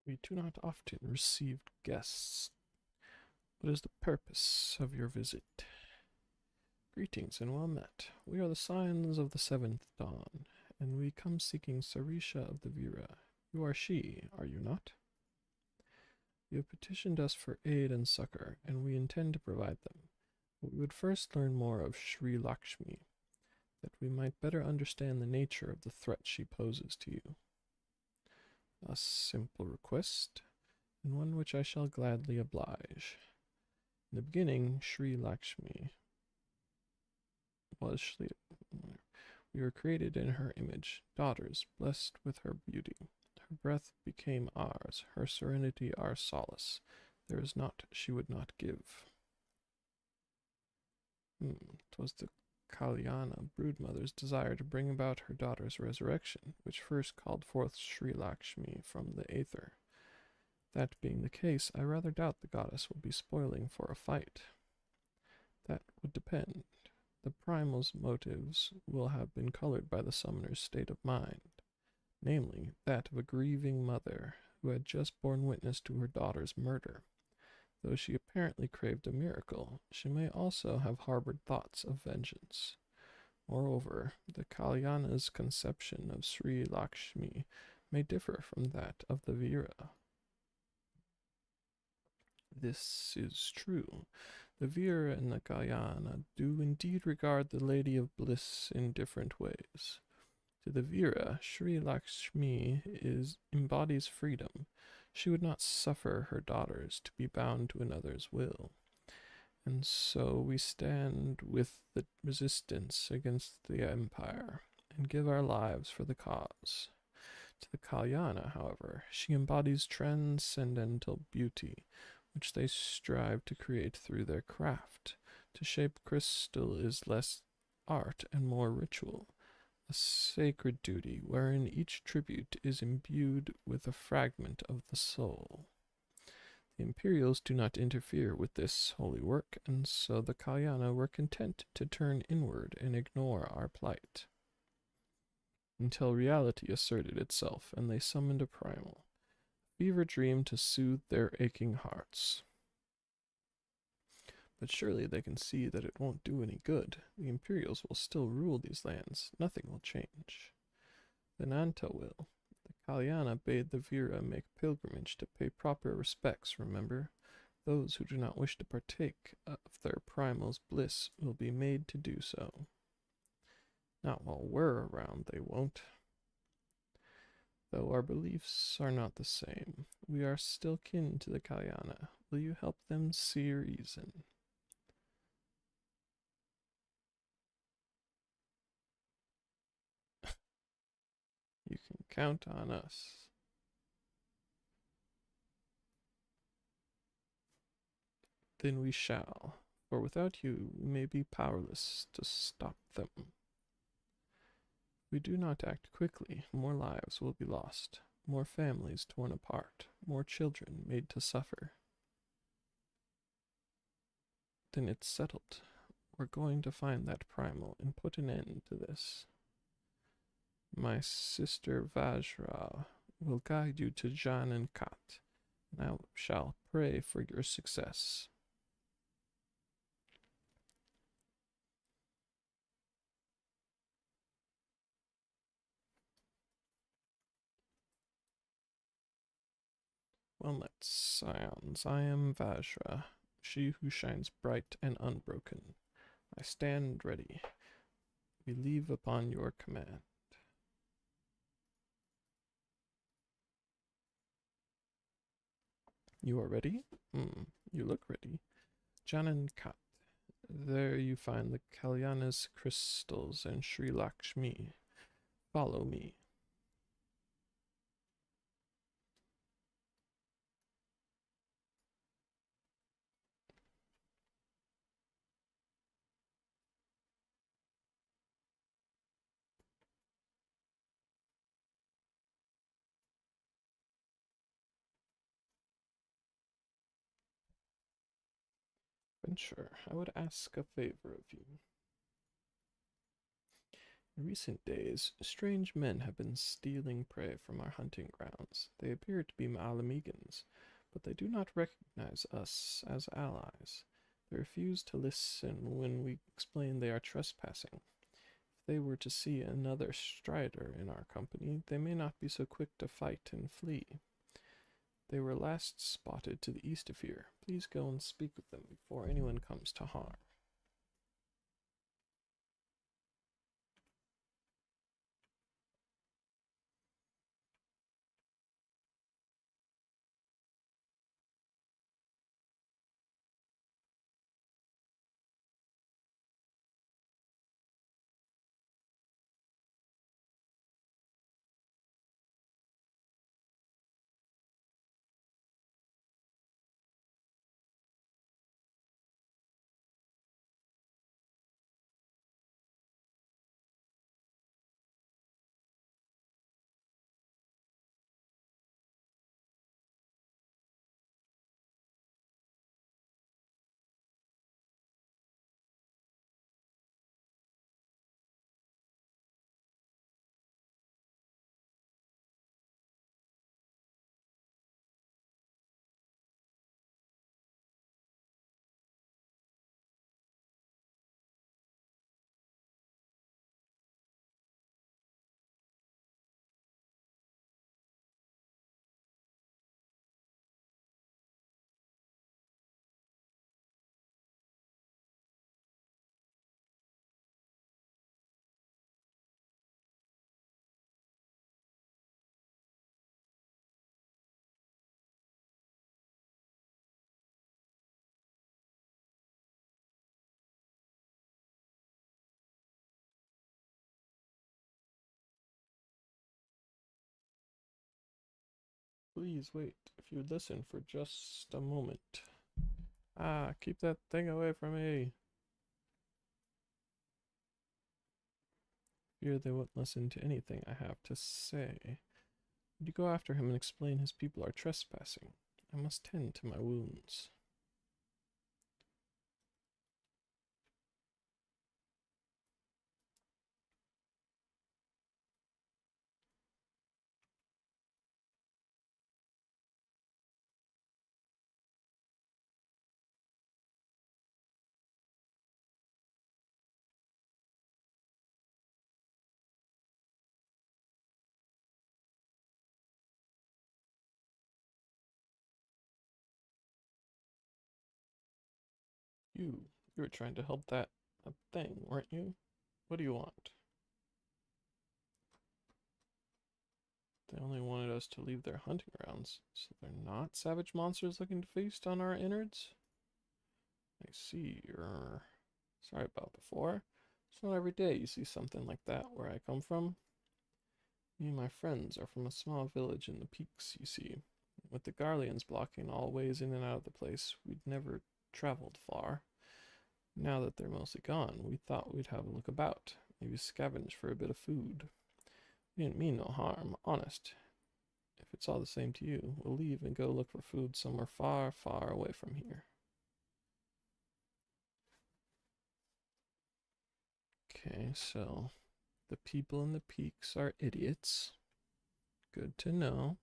We do not often receive guests. What is the purpose of your visit? Greetings and well met. We are the Scions of the Seventh Dawn, and we come seeking Sarisha of the Vira. You are she, are you not? You have petitioned us for aid and succor, and we intend to provide them. But we would first learn more of Sri Lakshmi, that we might better understand the nature of the threat she poses to you. A simple request. and one which I shall gladly oblige. In the beginning, Sri Lakshmi was Shri. We were created in her image, daughters, blessed with her beauty. Her breath became ours, her serenity our solace. There is naught she would not give. 'Twas the Kalyana broodmother's desire to bring about her daughter's resurrection, which first called forth Sri Lakshmi from the aether. That being the case, I rather doubt the goddess will be spoiling for a fight. That would depend. The primal's motives will have been colored by the summoner's state of mind, namely, that of a grieving mother who had just borne witness to her daughter's murder. Though she apparently craved a miracle, she may also have harbored thoughts of vengeance. Moreover, the Kalyana's conception of Sri Lakshmi may differ from that of the Vira. This is true. The Vira and the Kalyana do indeed regard the Lady of Bliss in different ways. To the Vira, Sri Lakshmi embodies freedom. She would not suffer her daughters to be bound to another's will. And so we stand with the resistance against the empire and give our lives for the cause. To the Kalyana, however, she embodies transcendental beauty, which they strive to create through their craft. To shape crystal is less art and more ritual, a sacred duty wherein each tribute is imbued with a fragment of the soul. The Imperials do not interfere with this holy work, and so the Kalyana were content to turn inward and ignore our plight. Until reality asserted itself, and they summoned a primal fever dream to soothe their aching hearts. But surely they can see that it won't do any good. The Imperials will still rule these lands. Nothing will change. The Nanta will. The Kalyana bade the Vira make pilgrimage to pay proper respects, remember? Those who do not wish to partake of their primal's bliss will be made to do so. Not while we're around, they won't. Though our beliefs are not the same, we are still kin to the Kalyana. Will you help them see reason? You can count on us. Then we shall, for without you we may be powerless to stop them. If we do not act quickly, more lives will be lost, more families torn apart, more children made to suffer. Then it's settled. We're going to find that primal and put an end to this. My sister Vajra will guide you to Jan and Kat, and I shall pray for your success. Well met, scions. I am Vajra, she who shines bright and unbroken. I stand ready. We leave upon your command. You are ready? You look ready. Janan Kat. There you find the Kalyana's crystals and Sri Lakshmi. Follow me. Sure, I would ask a favor of you. In recent days, strange men have been stealing prey from our hunting grounds. They appear to be Malamegans, but they do not recognize us as allies. They refuse to listen when we explain they are trespassing. If they were to see another strider in our company, they may not be so quick to fight and flee. They were last spotted to the east of here. Please go and speak with them before anyone comes to harm. Please wait. If you'd listen for just a moment. Ah, keep that thing away from me. Fear they won't listen to anything I have to say. Would you go after him and explain his people are trespassing? I must tend to my wounds. You were trying to help that thing, weren't you? What do you want? They only wanted us to leave their hunting grounds, so they're not savage monsters looking to feast on our innards? I see. Sorry about before. It's not every day you see something like that where I come from. Me and my friends are from a small village in the peaks, you see. With the Garleans blocking all ways in and out of the place, we'd never traveled far. Now that they're mostly gone, we thought we'd have a look about, maybe scavenge for a bit of food. We didn't mean no harm, honest. If it's all the same to you, we'll leave and go look for food somewhere far, far away from here. Okay, so the people in the peaks are idiots. Good to know.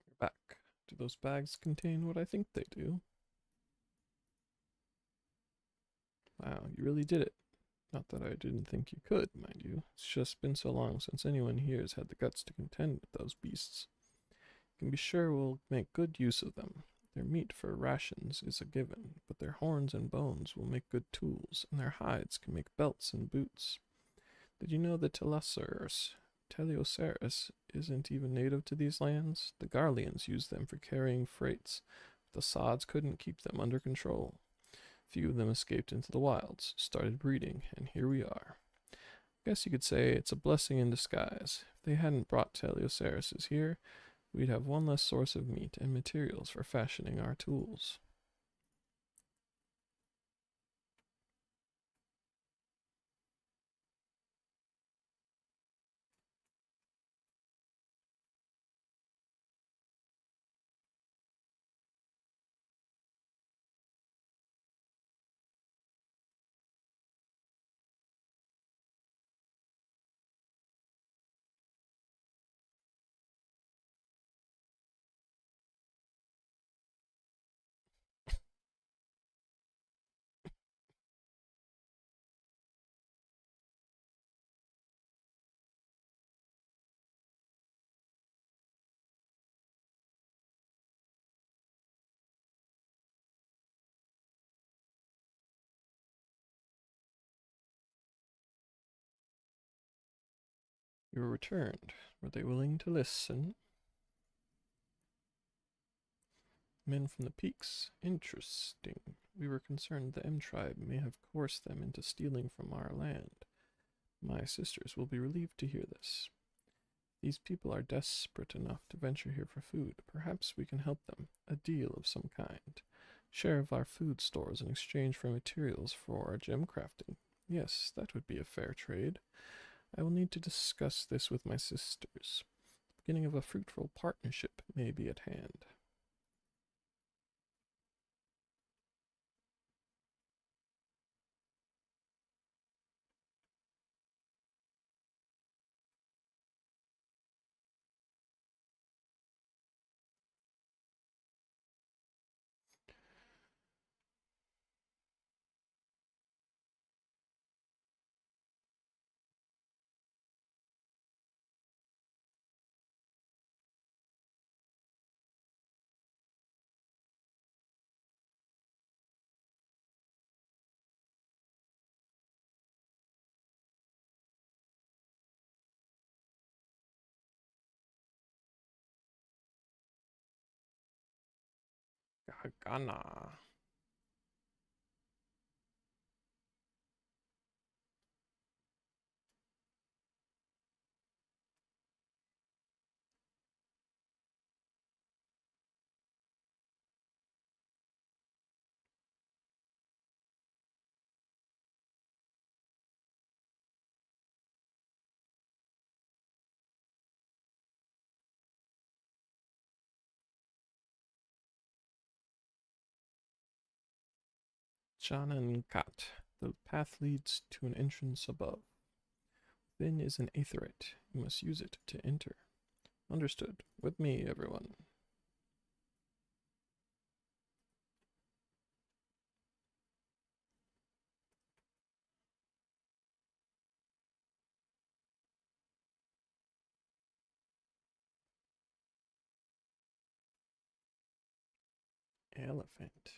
You're back. Do those bags contain what I think they do? Wow, you really did it. Not that I didn't think you could, mind you. It's just been so long since anyone here has had the guts to contend with those beasts. You can be sure we'll make good use of them. Their meat for rations is a given, but their horns and bones will make good tools, and their hides can make belts and boots. Did you know that Teleoceras isn't even native to these lands? The Garleans used them for carrying freights, but the sods couldn't keep them under control. Few of them escaped into the wilds, started breeding, and here we are. Guess you could say it's a blessing in disguise. If they hadn't brought Teleoceras here, we'd have one less source of meat and materials for fashioning our tools. You were returned. Were they willing to listen? Men from the peaks. Interesting. We were concerned the M tribe may have coerced them into stealing from our land. My sisters will be relieved to hear this. These people are desperate enough to venture here for food. Perhaps we can help them. A deal of some kind. share of our food stores in exchange for materials for our gem crafting. Yes, that would be a fair trade. I will need to discuss this with my sisters. The beginning of a fruitful partnership may be at hand. Gagana. Jana and Kat. The path leads to an entrance above. Within is an aetheryte. You must use it to enter. Understood. With me, everyone. Elephant.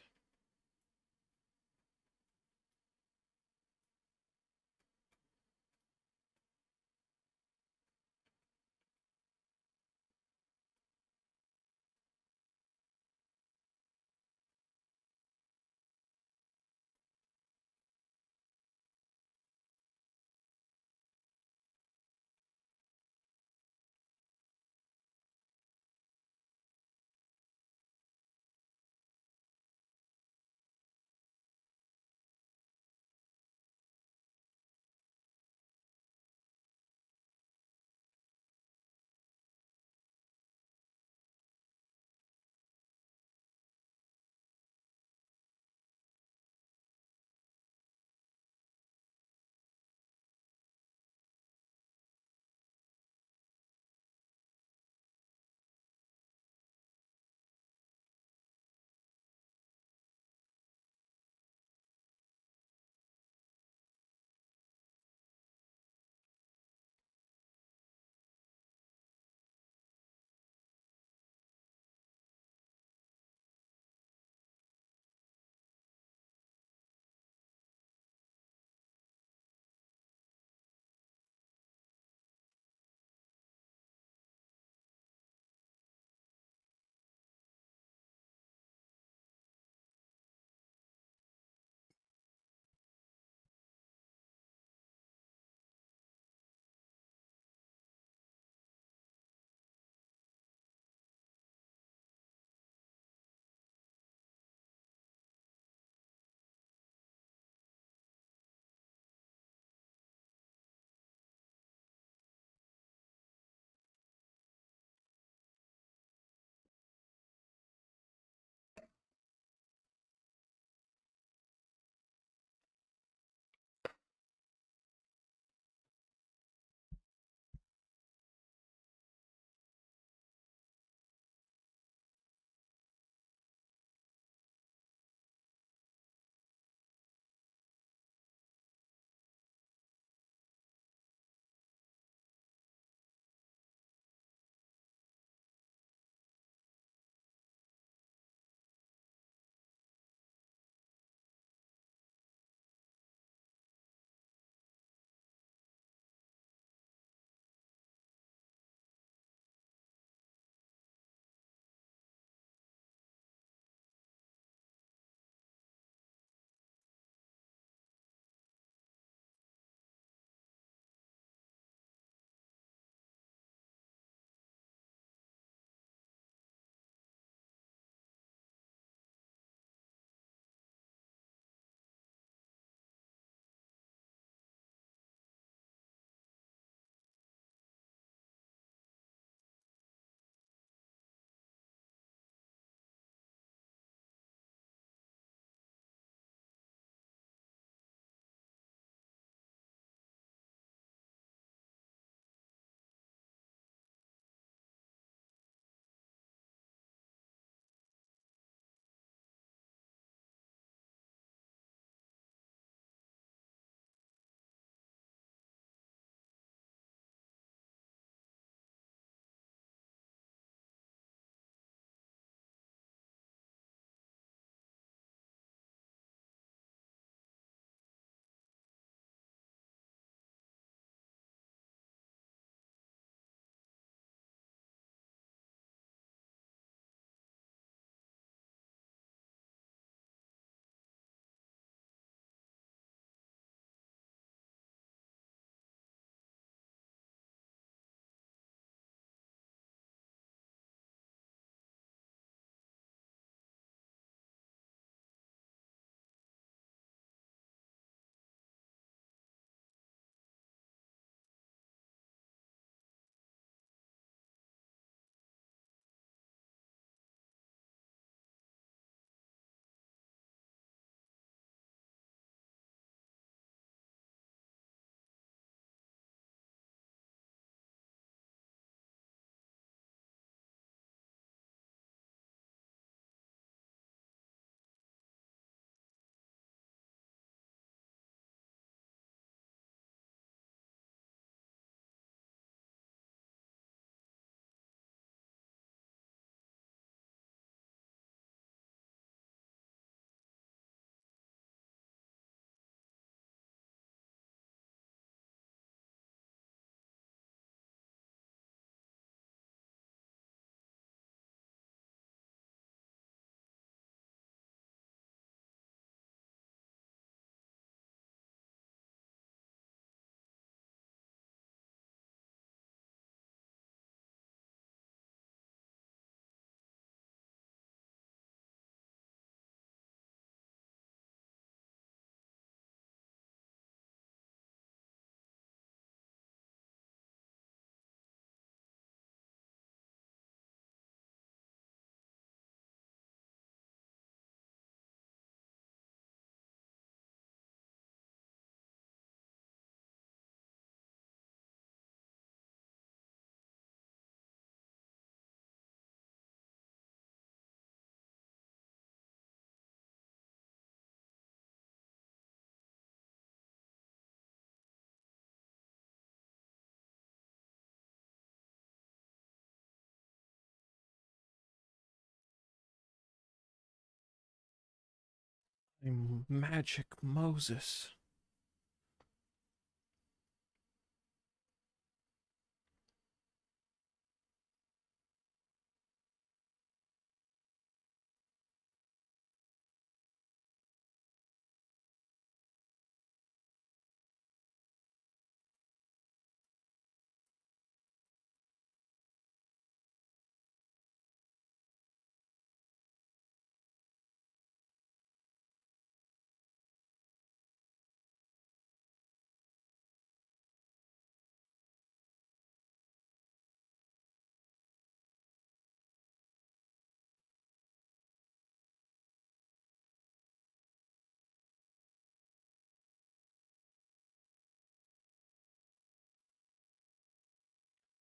Magic Moses.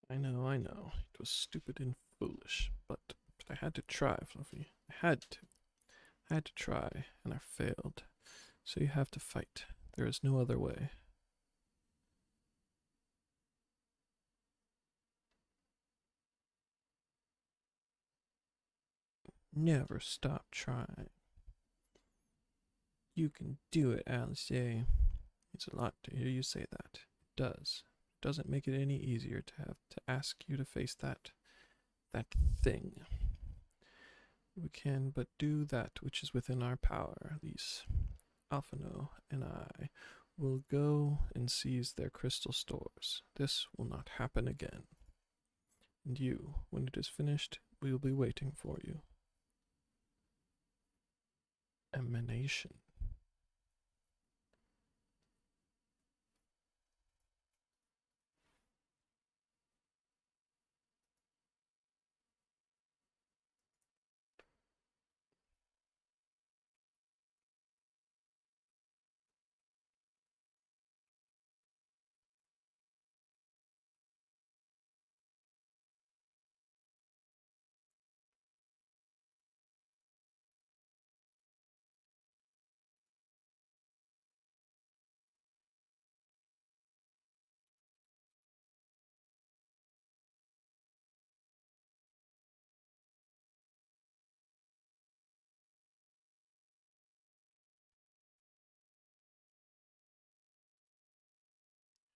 I know. It was stupid and foolish, but I had to try, Fluffy. I had to. I had to try, and I failed. So you have to fight. There is no other way. Never stop trying. You can do it, Alice. It's a lot to hear you say that. It does. It doesn't make it any easier to have to ask you to face that thing. We can but do that which is within our power. These Alphino and I will go and seize their crystal stores. This will not happen again. And you, when it is finished, we will be waiting for you. Emanation.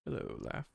Hello, laugh.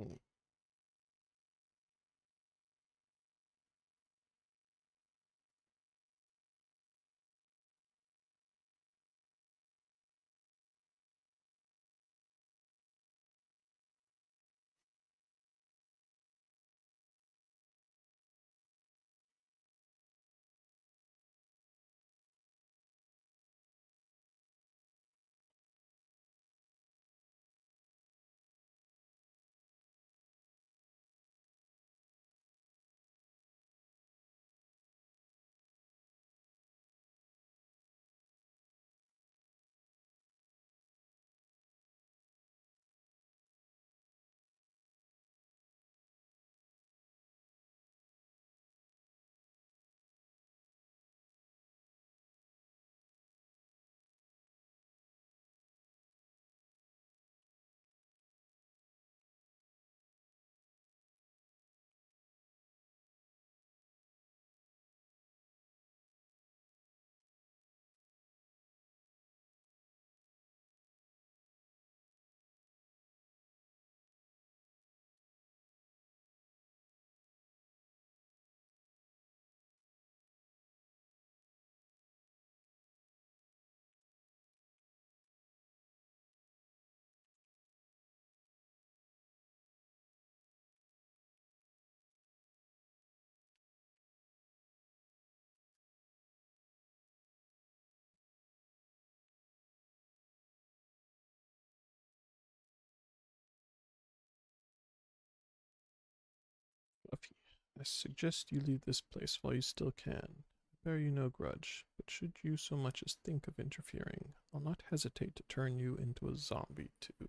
Mm. Fluffy, I suggest you leave this place while you still can. I bear you no grudge, but should you so much as think of interfering, I'll not hesitate to turn you into a zombie too.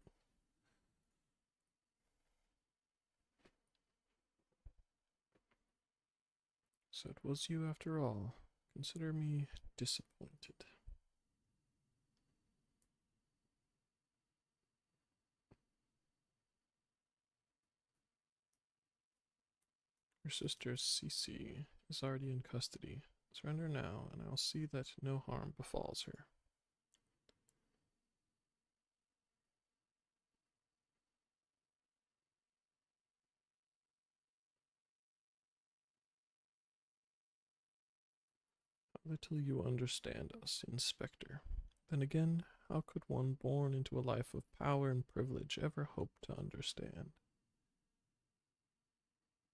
So it was you after all. Consider me disappointed. Your sister Cece is already in custody. Surrender now, and I'll see that no harm befalls her. How little you understand us, Inspector. Then again, how could one born into a life of power and privilege ever hope to understand?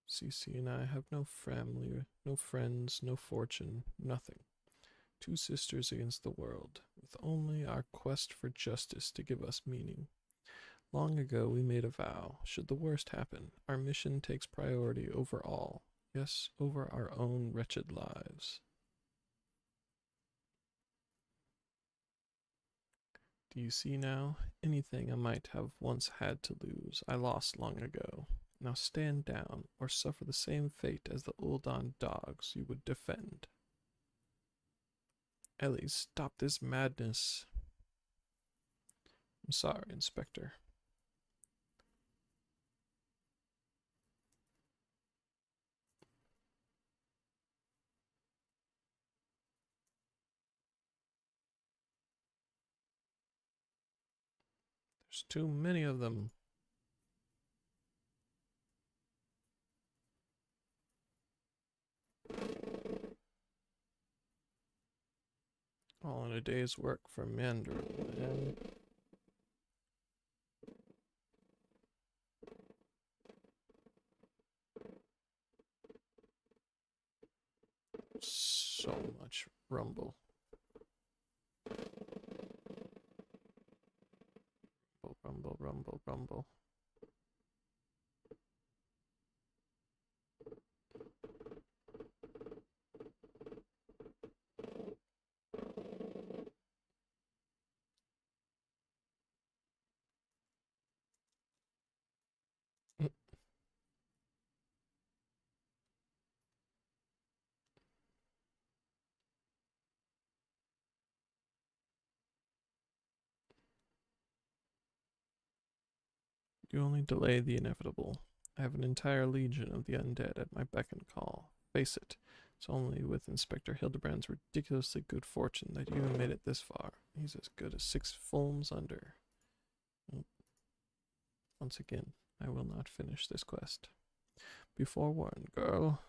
Cece and I have no family, no friends, no fortune, nothing. Two sisters against the world, with only our quest for justice to give us meaning. Long ago we made a vow, should the worst happen, our mission takes priority over all, yes, over our own wretched lives. Do you see now? Anything I might have once had to lose, I lost long ago. Now stand down, or suffer the same fate as the Uldan dogs you would defend. Ellie, stop this madness. I'm sorry, Inspector. There's too many of them. All in a day's work for Mandarin, and so much rumble. Rumble, rumble, rumble. You only delay the inevitable. I have an entire legion of the undead at my beck and call. Face it, it's only with Inspector Hildebrand's ridiculously good fortune that you have made it this far. He's as good as 6 fulms under. Once again, I will not finish this quest. Be forewarned, girl.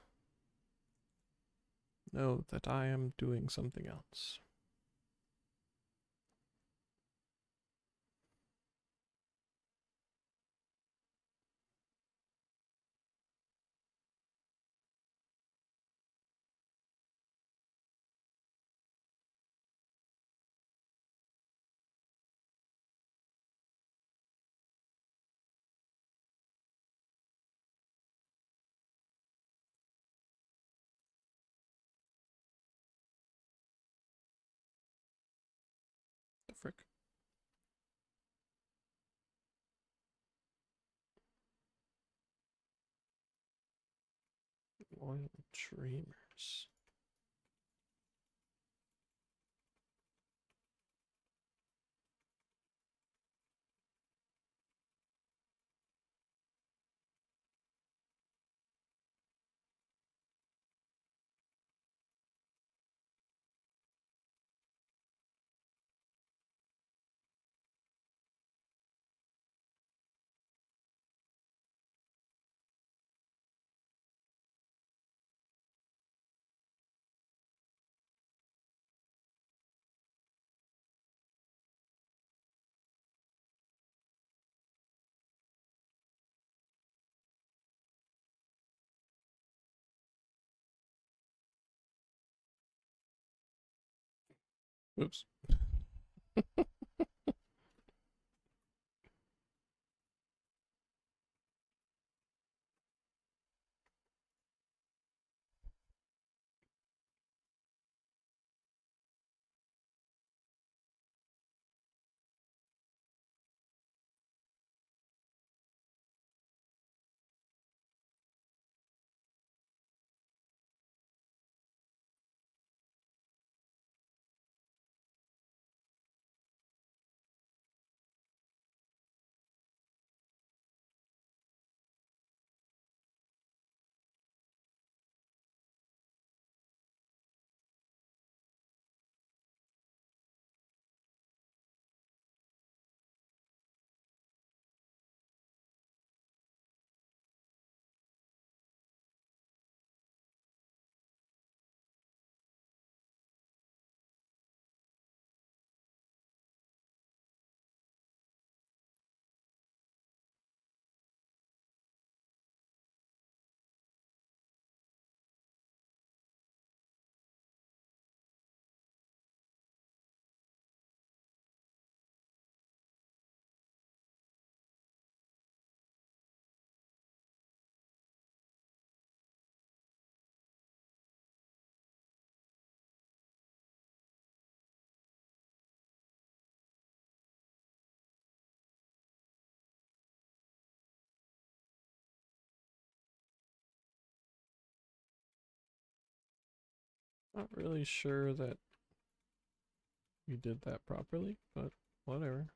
Know that I am doing something else. The frick? Loyal dreamers. Oops. Not really sure that you did that properly, but whatever.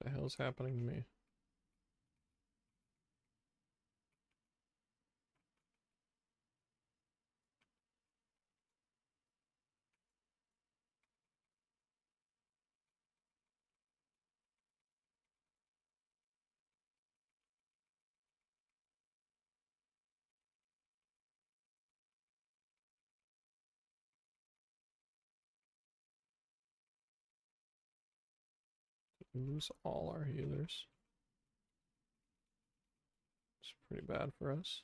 The hell's happening to me? We lose all our healers. It's pretty bad for us.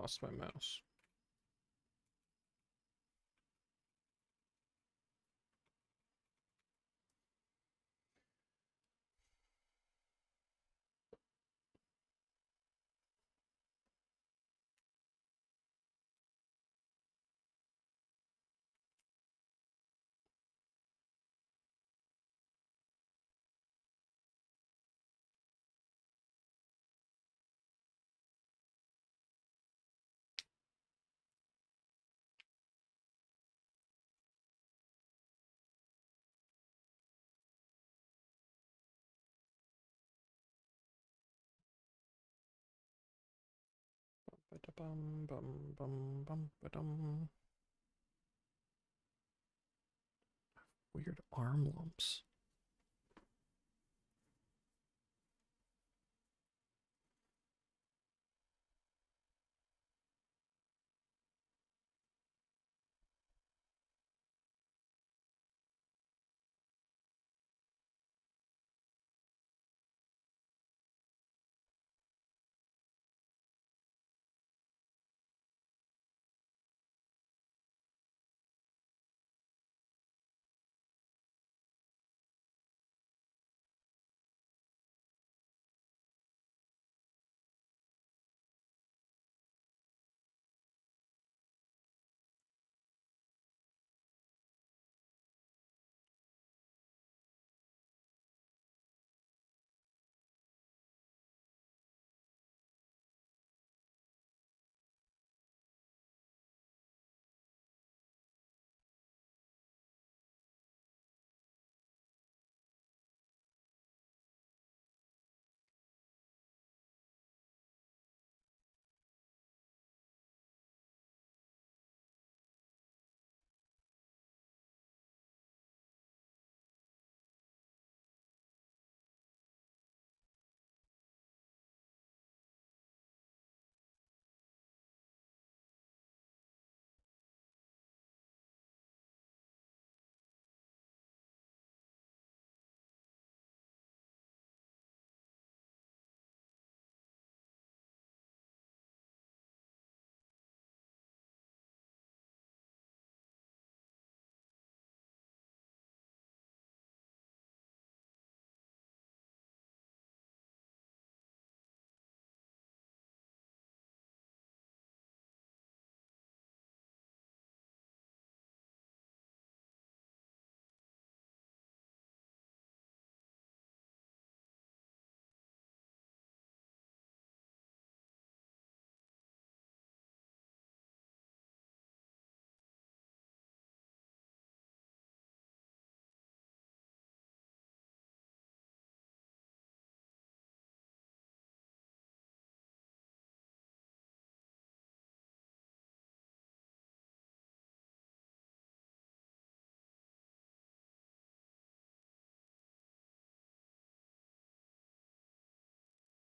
Lost my mouse. Ba-da-bum, bum, bum, bum, ba-dum. Weird arm lumps.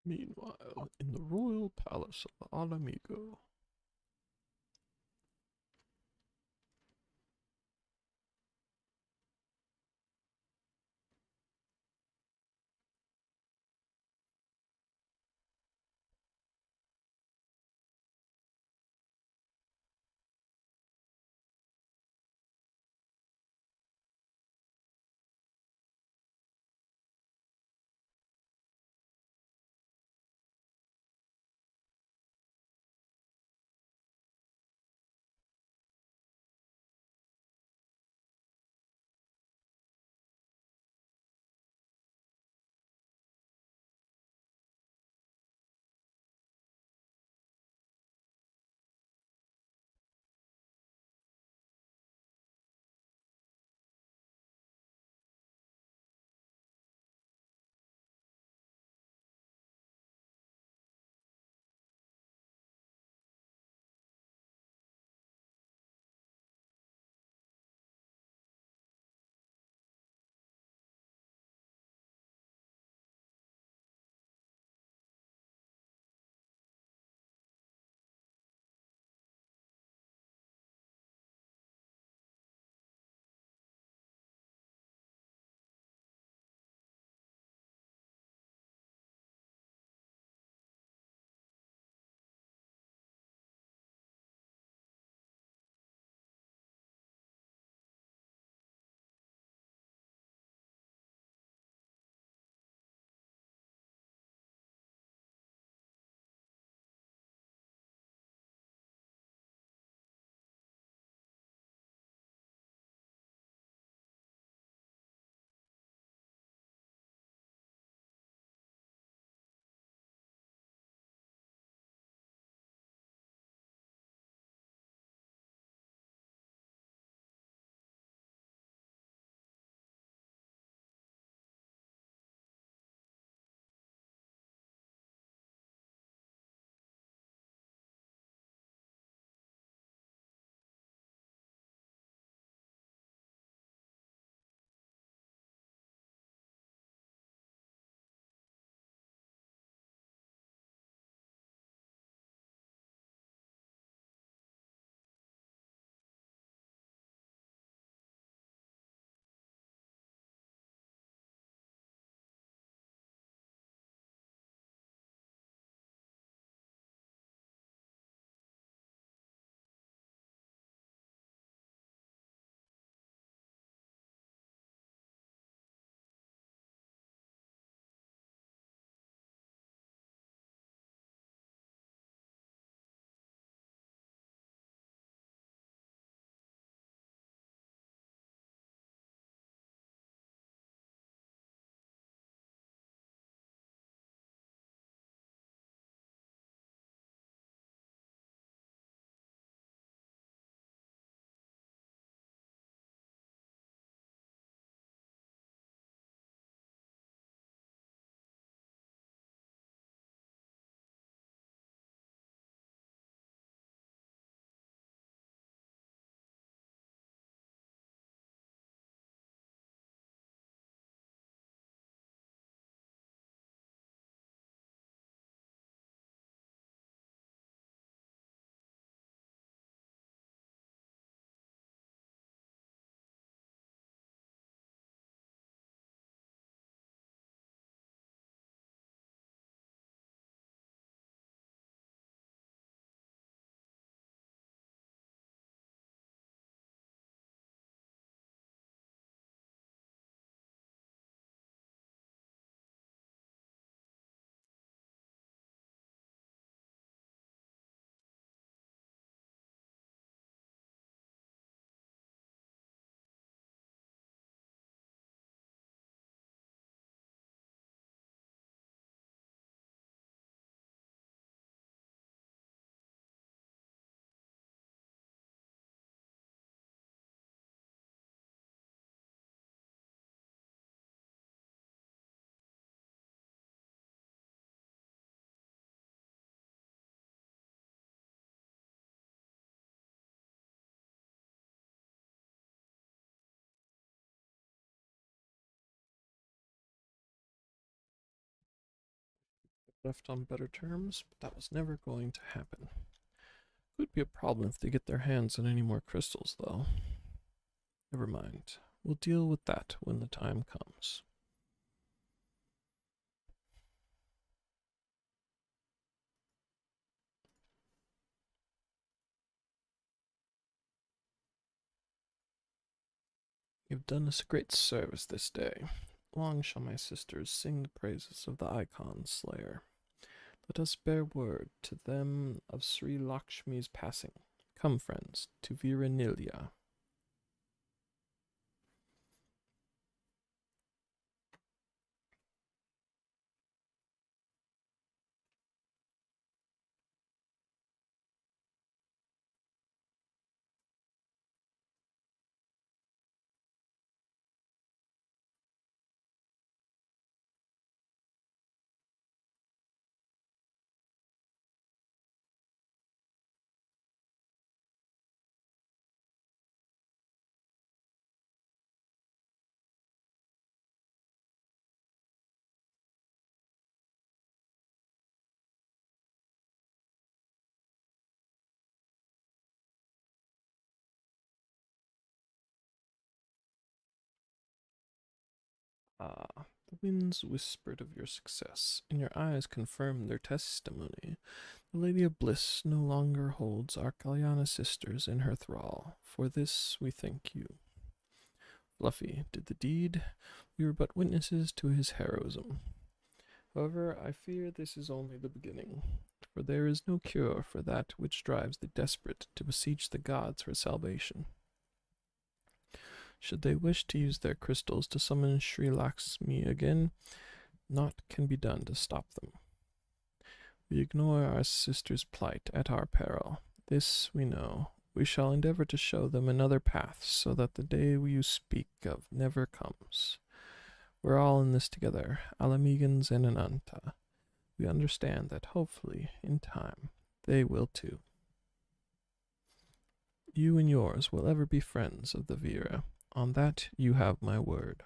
Meanwhile, in the royal palace of Alamigo. left on better terms, but that was never going to happen. Could be a problem if they get their hands on any more crystals, though. Never mind. We'll deal with that when the time comes. You've done us a great service this day. Long shall my sisters sing the praises of the Icon Slayer. Let us bear word to them of Sri Lakshmi's passing. Come, friends, to Viranilya. Ah, the winds whispered of your success, and your eyes confirmed their testimony. The Lady of Bliss no longer holds our Kalyana sisters in her thrall. For this we thank you. Fluffy did the deed. We were but witnesses to his heroism. However, I fear this is only the beginning, for there is no cure for that which drives the desperate to beseech the gods for salvation. Should they wish to use their crystals to summon Sri Lakshmi again, naught can be done to stop them. We ignore our sister's plight at our peril. This we know. We shall endeavor to show them another path, so that the day you speak of never comes. We're all in this together, Alamegans and Ananta. We understand that hopefully, in time, they will too. You and yours will ever be friends of the Vira. On that you have my word.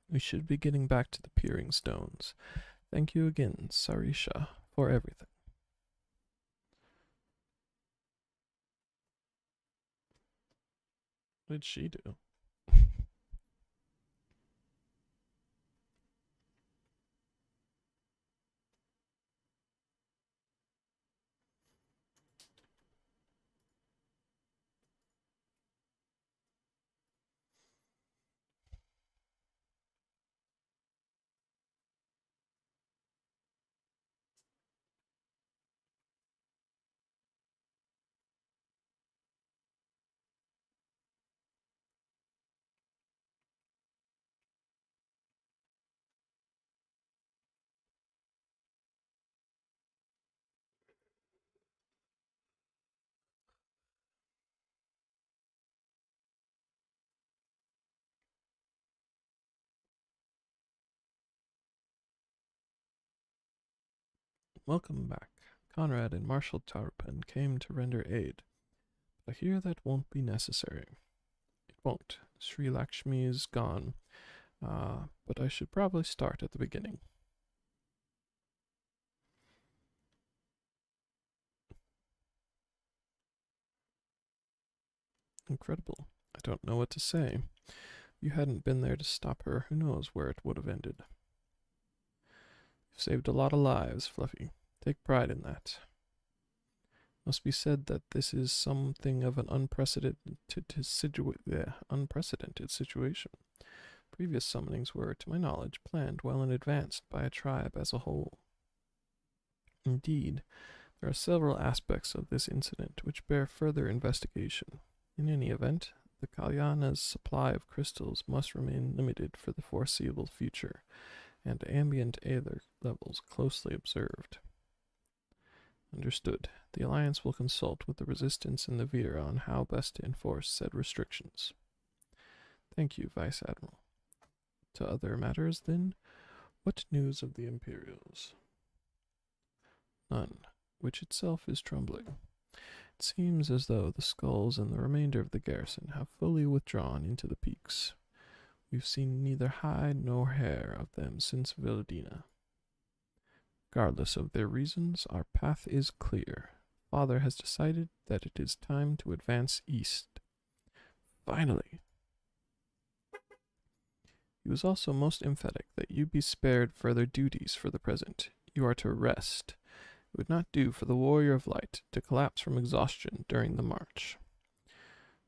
We should be getting back to the peering stones. Thank you again, Sarisha, for everything. What did she do? Welcome back. Conrad and Marshal Tarpin came to render aid. I hear that won't be necessary. It won't. Sri Lakshmi is gone. But I should probably start at the beginning. Incredible. I don't know what to say. If you hadn't been there to stop her, who knows where it would have ended. You've saved a lot of lives, Fluffy. Take pride in that. Must be said that this is something of an unprecedented situation. Previous summonings were, to my knowledge, planned well in advance by a tribe as a whole. Indeed, there are several aspects of this incident which bear further investigation. In any event, the Kalyana's supply of crystals must remain limited for the foreseeable future, and ambient aether levels closely observed. Understood. The Alliance will consult with the Resistance and the Veer on how best to enforce said restrictions. Thank you, Vice Admiral. To other matters, then, what news of the Imperials? None, which itself is troubling. It seems as though the skulls and the remainder of the garrison have fully withdrawn into the peaks. We've seen neither hide nor hair of them since Villadina. Regardless of their reasons, our path is clear. Father has decided that it is time to advance east. Finally. He was also most emphatic that you be spared further duties for the present. You are to rest. It would not do for the warrior of light to collapse from exhaustion during the march.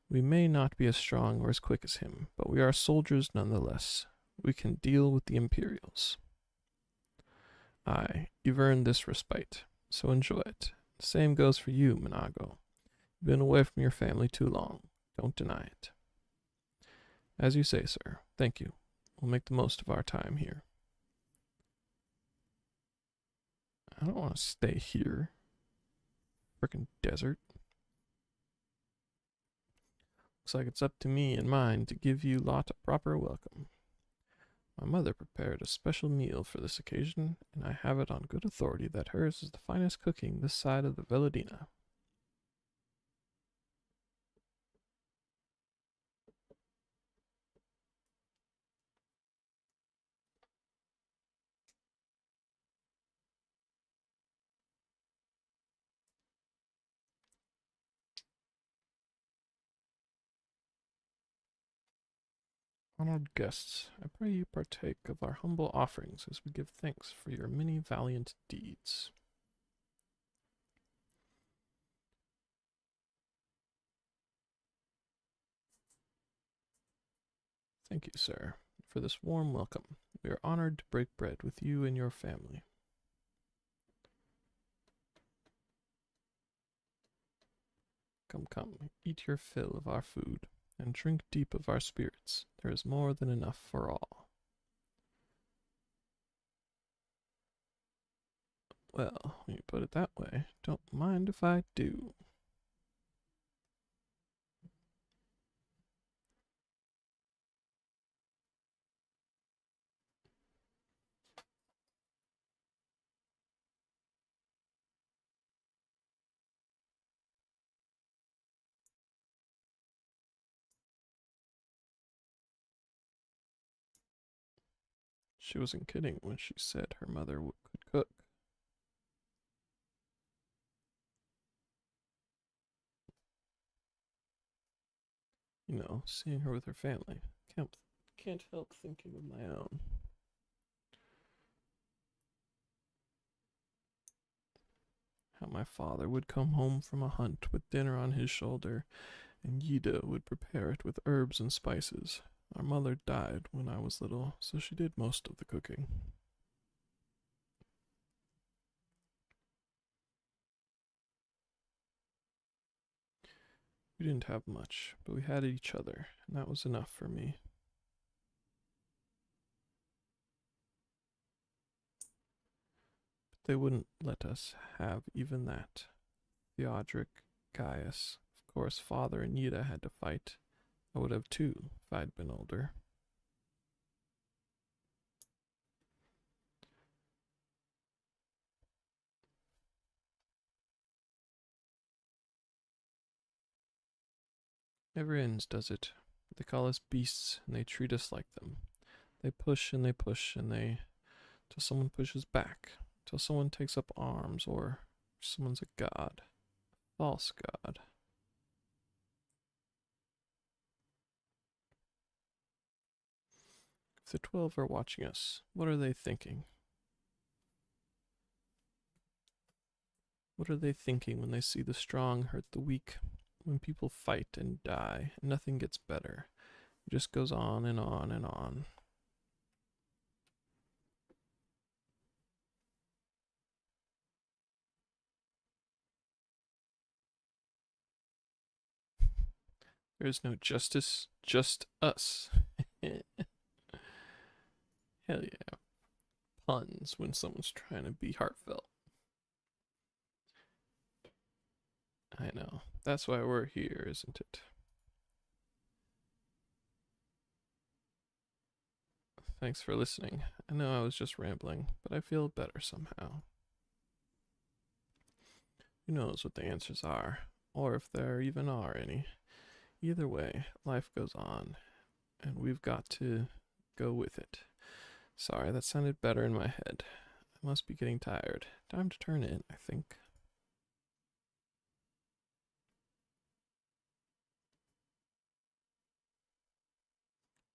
We may not be as strong or as quick as him, but we are soldiers nonetheless. We can deal with the Imperials. Aye, you've earned this respite, so enjoy it. The same goes for you, Minago. You've been away from your family too long. Don't deny it. As you say, sir. Thank you. We'll make the most of our time here. I don't want to stay here. Frickin' desert. Looks like it's up to me and mine to give you lot a proper welcome. My mother prepared a special meal for this occasion, and I have it on good authority that hers is the finest cooking this side of the Velodina. Honored guests, I pray you partake of our humble offerings as we give thanks for your many valiant deeds. Thank you, sir, for this warm welcome. We are honored to break bread with you and your family. Come, come, eat your fill of our food, and drink deep of our spirits. There is more than enough for all. Well, when you put it that way, don't mind if I do. She wasn't kidding when she said her mother could cook. You know, seeing her with her family. Can't help thinking of my own. How my father would come home from a hunt with dinner on his shoulder, and Yida would prepare it with herbs and spices. Our mother died when I was little, so she did most of the cooking. We didn't have much, but we had each other, and that was enough for me. But they wouldn't let us have even that. Theodoric, Gaius, of course, father and Yida had to fight. I would have too if I'd been older. Never ends, does it? They call us beasts, and they treat us like them. They push and they push and they till someone pushes back, till someone takes up arms, or someone's a god. False god. If the 12 are watching us, what are they thinking? What are they thinking when they see the strong hurt the weak? When people fight and die, and nothing gets better. It just goes on and on and on. There is no justice, just us. Hell yeah. Puns when someone's trying to be heartfelt. I know. That's why we're here, isn't it? Thanks for listening. I know I was just rambling, but I feel better somehow. Who knows what the answers are, or if there even are any. Either way, life goes on, and we've got to go with it. Sorry, that sounded better in my head. I must be getting tired. Time to turn in, I think.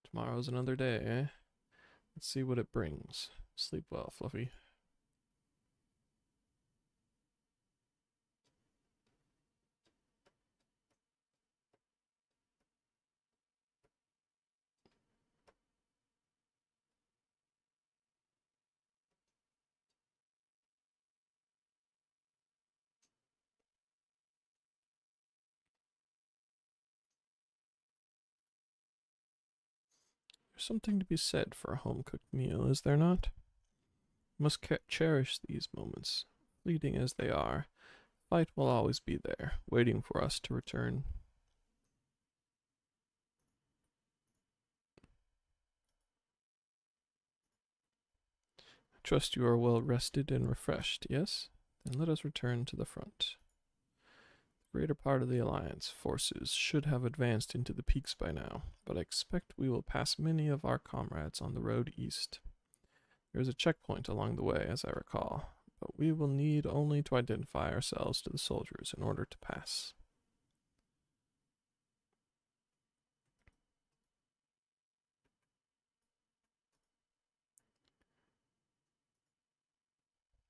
Tomorrow's another day, eh? Let's see what it brings. Sleep well, Fluffy. There's something to be said for a home-cooked meal, is there not? We must cherish these moments, fleeting as they are. Fight will always be there, waiting for us to return. I trust you are well rested and refreshed, yes? Then let us return to the front. The greater part of the Alliance forces should have advanced into the peaks by now, but I expect we will pass many of our comrades on the road east. There is a checkpoint along the way, as I recall, but we will need only to identify ourselves to the soldiers in order to pass.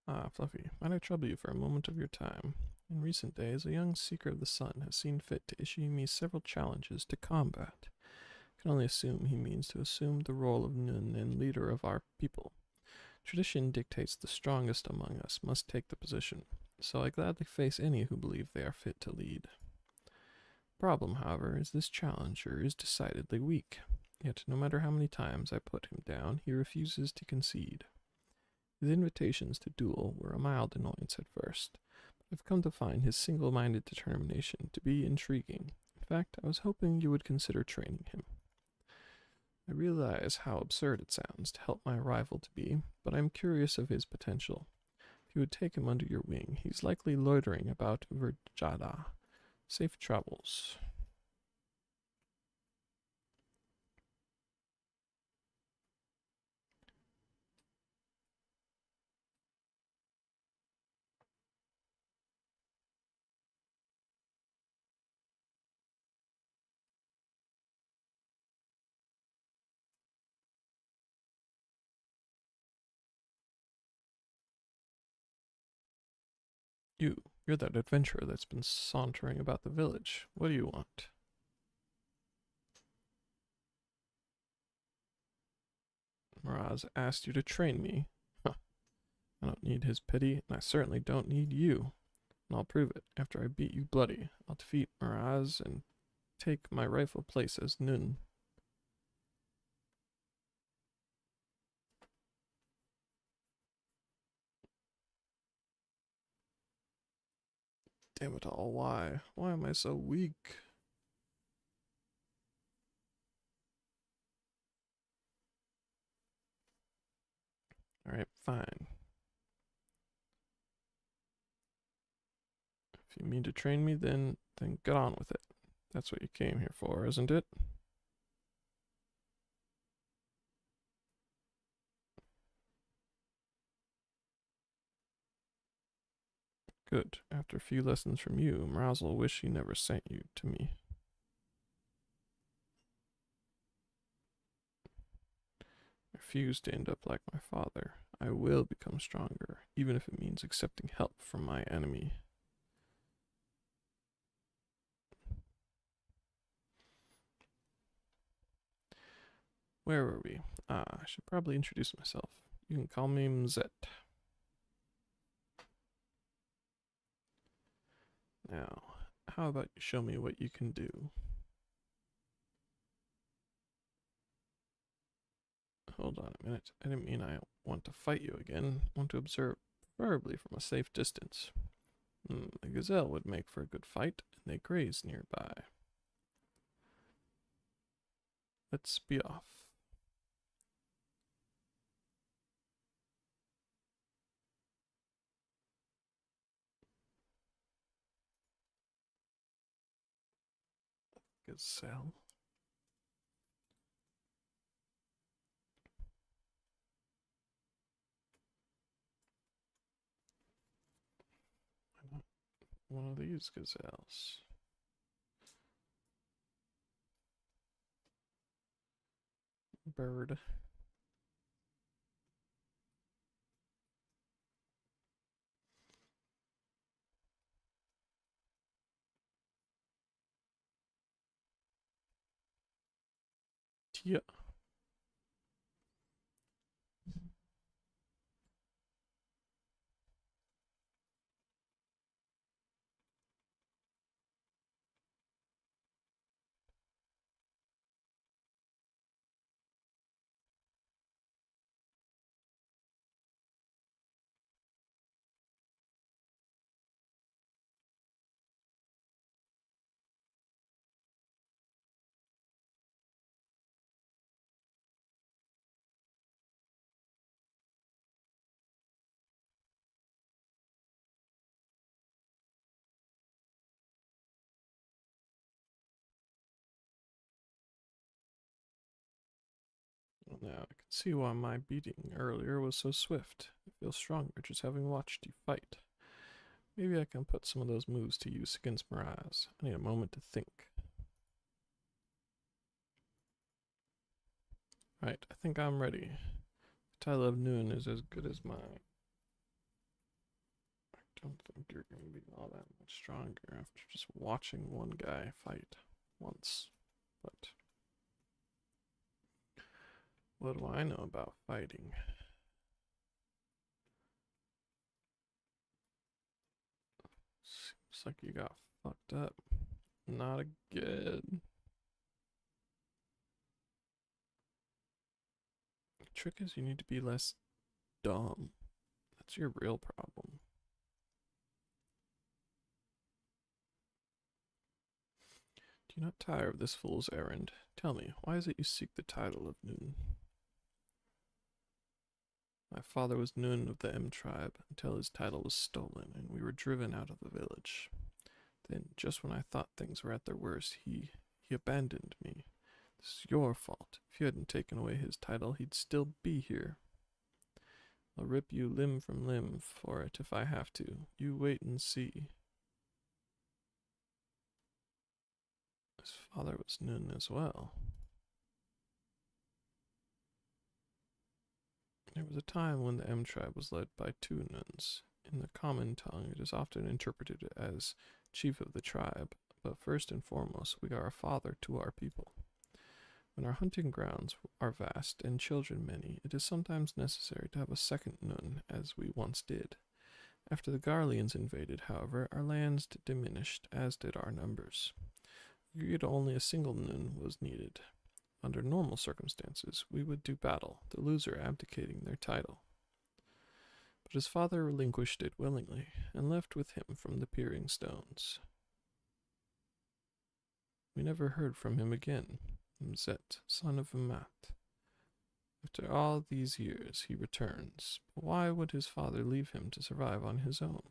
Ah, Fluffy, might I trouble you for a moment of your time? In recent days, a young seeker of the sun has seen fit to issue me several challenges to combat. I can only assume he means to assume the role of Nun and leader of our people. Tradition dictates the strongest among us must take the position, so I gladly face any who believe they are fit to lead. The problem, however, is this challenger is decidedly weak, yet no matter how many times I put him down, he refuses to concede. His invitations to duel were a mild annoyance at first, but I've come to find his single-minded determination to be intriguing. In fact, I was hoping you would consider training him. I realize how absurd it sounds to help my rival to be, but I'm curious of his potential. If you would take him under your wing, he's likely loitering about Verjada. Safe travels. You're that adventurer that's been sauntering about the village. What do you want? Miraz asked you to train me. Huh. I don't need his pity, and I certainly don't need you. And I'll prove it. After I beat you bloody, I'll defeat Miraz and take my rightful place as Nun. Damn it all, why? Why am I so weak? Alright, fine. If you mean to train me, then get on with it. That's what you came here for, isn't it? Good. After a few lessons from you, Miraz will wish he never sent you to me. I refuse to end up like my father. I will become stronger, even if it means accepting help from my enemy. Where were we? Ah, I should probably introduce myself. You can call me Mzet. Now, how about you show me what you can do? Hold on a minute. I didn't mean I want to fight you again. I want to observe, preferably from a safe distance. The gazelle would make for a good fight, and they graze nearby. Let's be off. Gazelle. one of these gazelles. Bird. Yeah. Well, now I can see why my beating earlier was so swift. I feel stronger just having watched you fight. Maybe I can put some of those moves to use against Miraz. I need a moment to think. Right, I think I'm ready. The title of Noon is as good as mine. I don't think you're going to be all that much stronger after just watching one guy fight once. But what do I know about fighting? Seems like you got fucked up. Not again. The trick is you need to be less dumb. That's your real problem. Do you not tire of this fool's errand? Tell me, why is it you seek the title of Noon? My father was Noon of the M tribe until his title was stolen and we were driven out of the village. Then, just when I thought things were at their worst, he abandoned me. This is your fault. If you hadn't taken away his title, he'd still be here. I'll rip you limb from limb for it if I have to. You wait and see. His father was Nun as well. There was a time when the M tribe was led by two Nuns. In the common tongue, it is often interpreted as chief of the tribe, but first and foremost, we are a father to our people. When our hunting grounds are vast and children many, it is sometimes necessary to have a second Nun, as we once did. After the Garleans invaded, however, our lands diminished, as did our numbers. We agreed only a single Nun was needed. Under normal circumstances, we would do battle, the loser abdicating their title. But his father relinquished it willingly, and left with him from the peering stones. We never heard from him again. Mzet, son of Amat. After all these years, he returns. But why would his father leave him to survive on his own?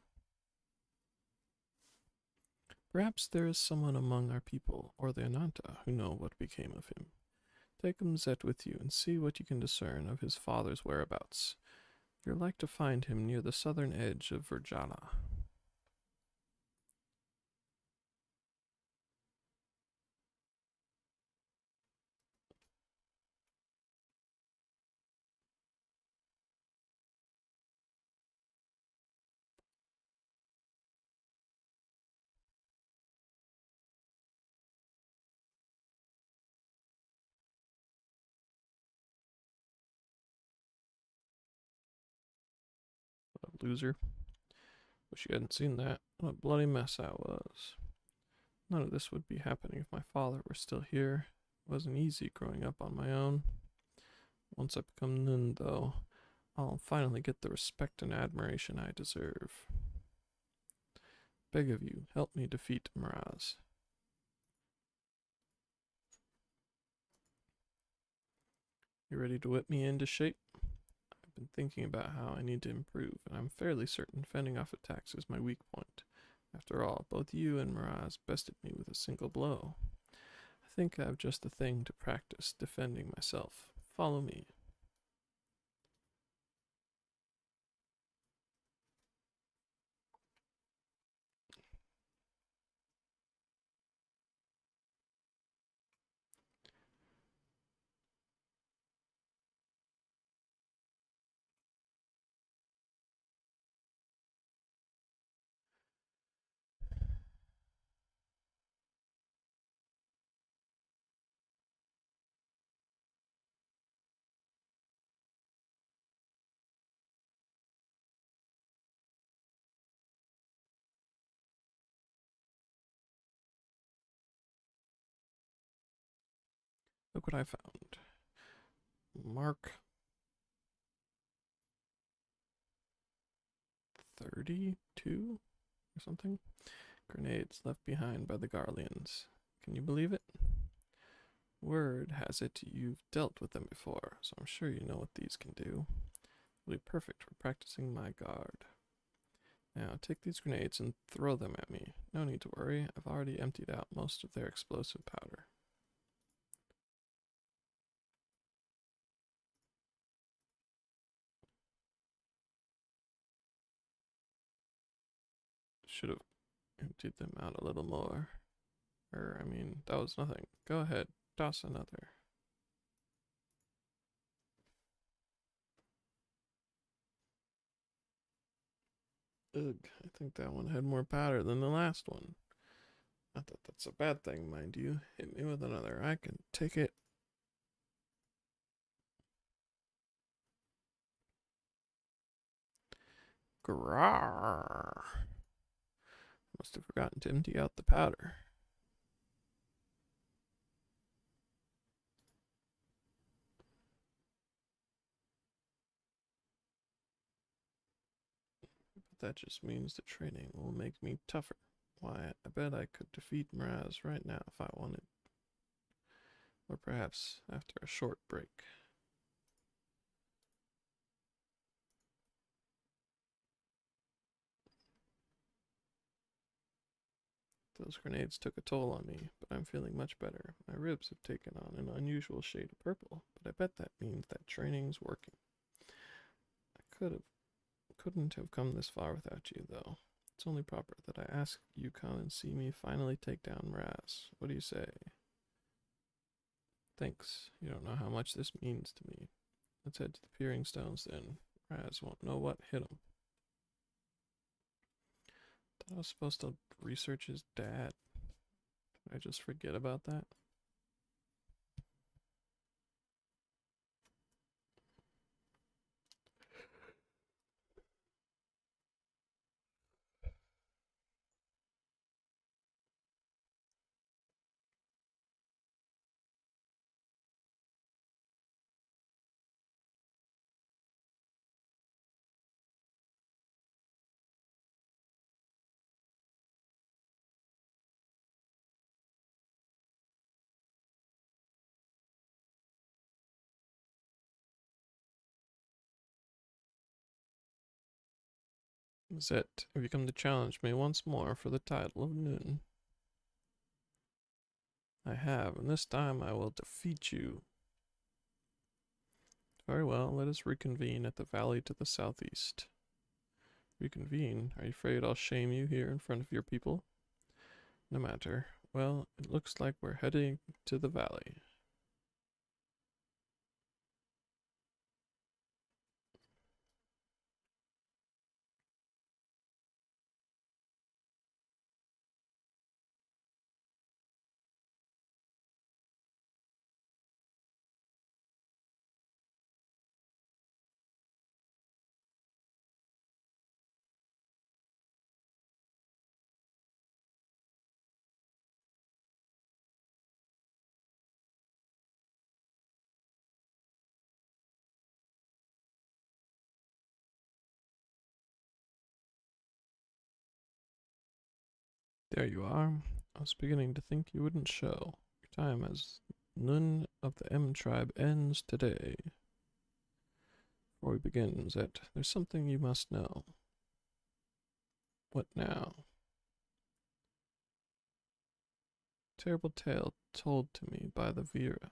Perhaps there is someone among our people, or the Ananta, who know what became of him. Take Mzet with you and see what you can discern of his father's whereabouts. You're like to find him near the southern edge of Virjala. A loser. Wish you hadn't seen that. What a bloody mess that was. None of this would be happening if my father were still here. It wasn't easy growing up on my own. Once I become Nun, though, I'll finally get the respect and admiration I deserve. Beg of you, help me defeat Miraz. You ready to whip me into shape? I've been thinking about how I need to improve, and I'm fairly certain fending off attacks is my weak point. After all, both you and Miraz bested me with a single blow. I think I have just the thing to practice defending myself. Follow me. Look what I found. Mark 32 or something? Grenades left behind by the Garleans. Can you believe it? Word has it you've dealt with them before, so I'm sure you know what these can do. It'll be perfect for practicing my guard. Now, take these grenades and throw them at me. No need to worry, I've already emptied out most of their explosive powder. Should have emptied them out a little more. I mean, that was nothing. Go ahead, toss another. Ugh, I think that one had more powder than the last one. Not that that's a bad thing, mind you. Hit me with another. I can take it. Grrrr. Must have forgotten to empty out the powder. But that just means the training will make me tougher. Why, I bet I could defeat Miraz right now if I wanted. Or perhaps after a short break. Those grenades took a toll on me, but I'm feeling much better. My ribs have taken on an unusual shade of purple, but I bet that means that training's working. Couldn't have come this far without you, though. It's only proper that I ask you come and see me finally take down Miraz. What do you say? Thanks. You don't know how much this means to me. Let's head to the Peering Stones then. Miraz won't know what hit him. Thought I was supposed to research his dad. Did I just forget about that? Zet, have you come to challenge me once more for the title of Nun? I have, and this time I will defeat you. Very well, let us reconvene at the valley to the southeast. Reconvene? Are you afraid I'll shame you here in front of your people? No matter. Well, it looks like we're heading to the valley. There you are. I was beginning to think you wouldn't show. Your time as Nun of the M tribe ends today. Before we begin, Zet, there's something you must know. What now? Terrible tale told to me by the Vira.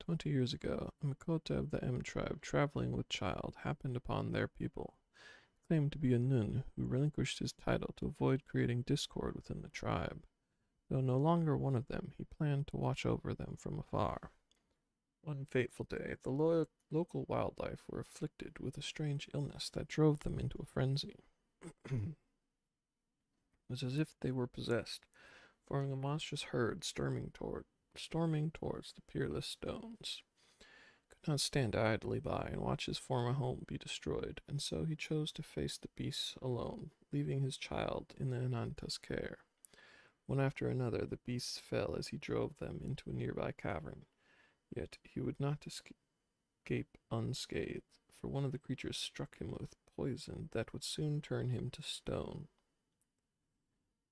20 years ago, a Makota of the M tribe traveling with child happened upon their people. He claimed to be a Nun who relinquished his title to avoid creating discord within the tribe. Though no longer one of them, he planned to watch over them from afar. One fateful day, the local wildlife were afflicted with a strange illness that drove them into a frenzy. It was as if they were possessed, forming a monstrous herd storming towards the peerless stones. Could not stand idly by and watch his former home be destroyed, and so he chose to face the beasts alone, leaving his child in the Ananta's care. One after another, the beasts fell as he drove them into a nearby cavern. Yet he would not escape unscathed, for one of the creatures struck him with poison that would soon turn him to stone.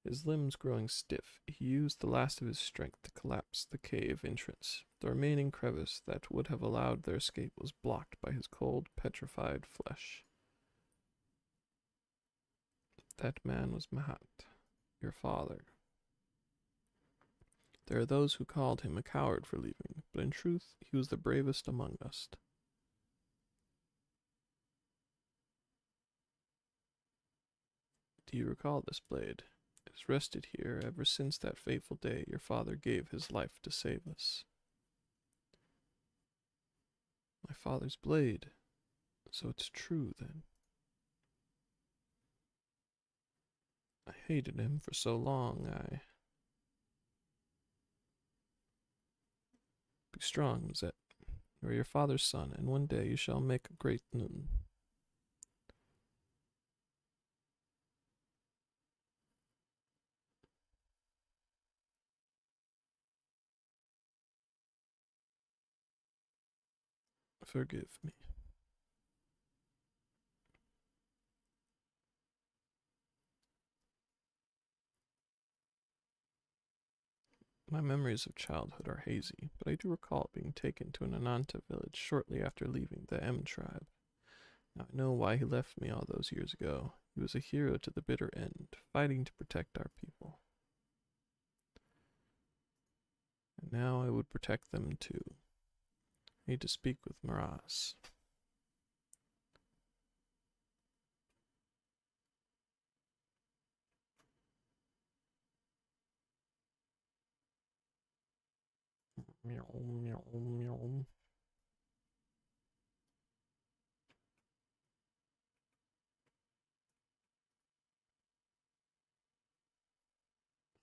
His limbs growing stiff, he used the last of his strength to collapse the cave entrance. The remaining crevice that would have allowed their escape was blocked by his cold, petrified flesh. That man was Mahat, your father. There are those who called him a coward for leaving, but in truth he was the bravest among us. Do you recall this blade? It has rested here ever since that fateful day your father gave his life to save us. My father's blade. So it's true, then. I hated him for so long, Be strong, Mzet. You are your father's son, and one day you shall make a great Nun. Forgive me. My memories of childhood are hazy, but I do recall being taken to an Ananta village shortly after leaving the M tribe. Now I know why he left me all those years ago. He was a hero to the bitter end, fighting to protect our people. And now I would protect them too. I need to speak with Miraz. Meow, meow, meow.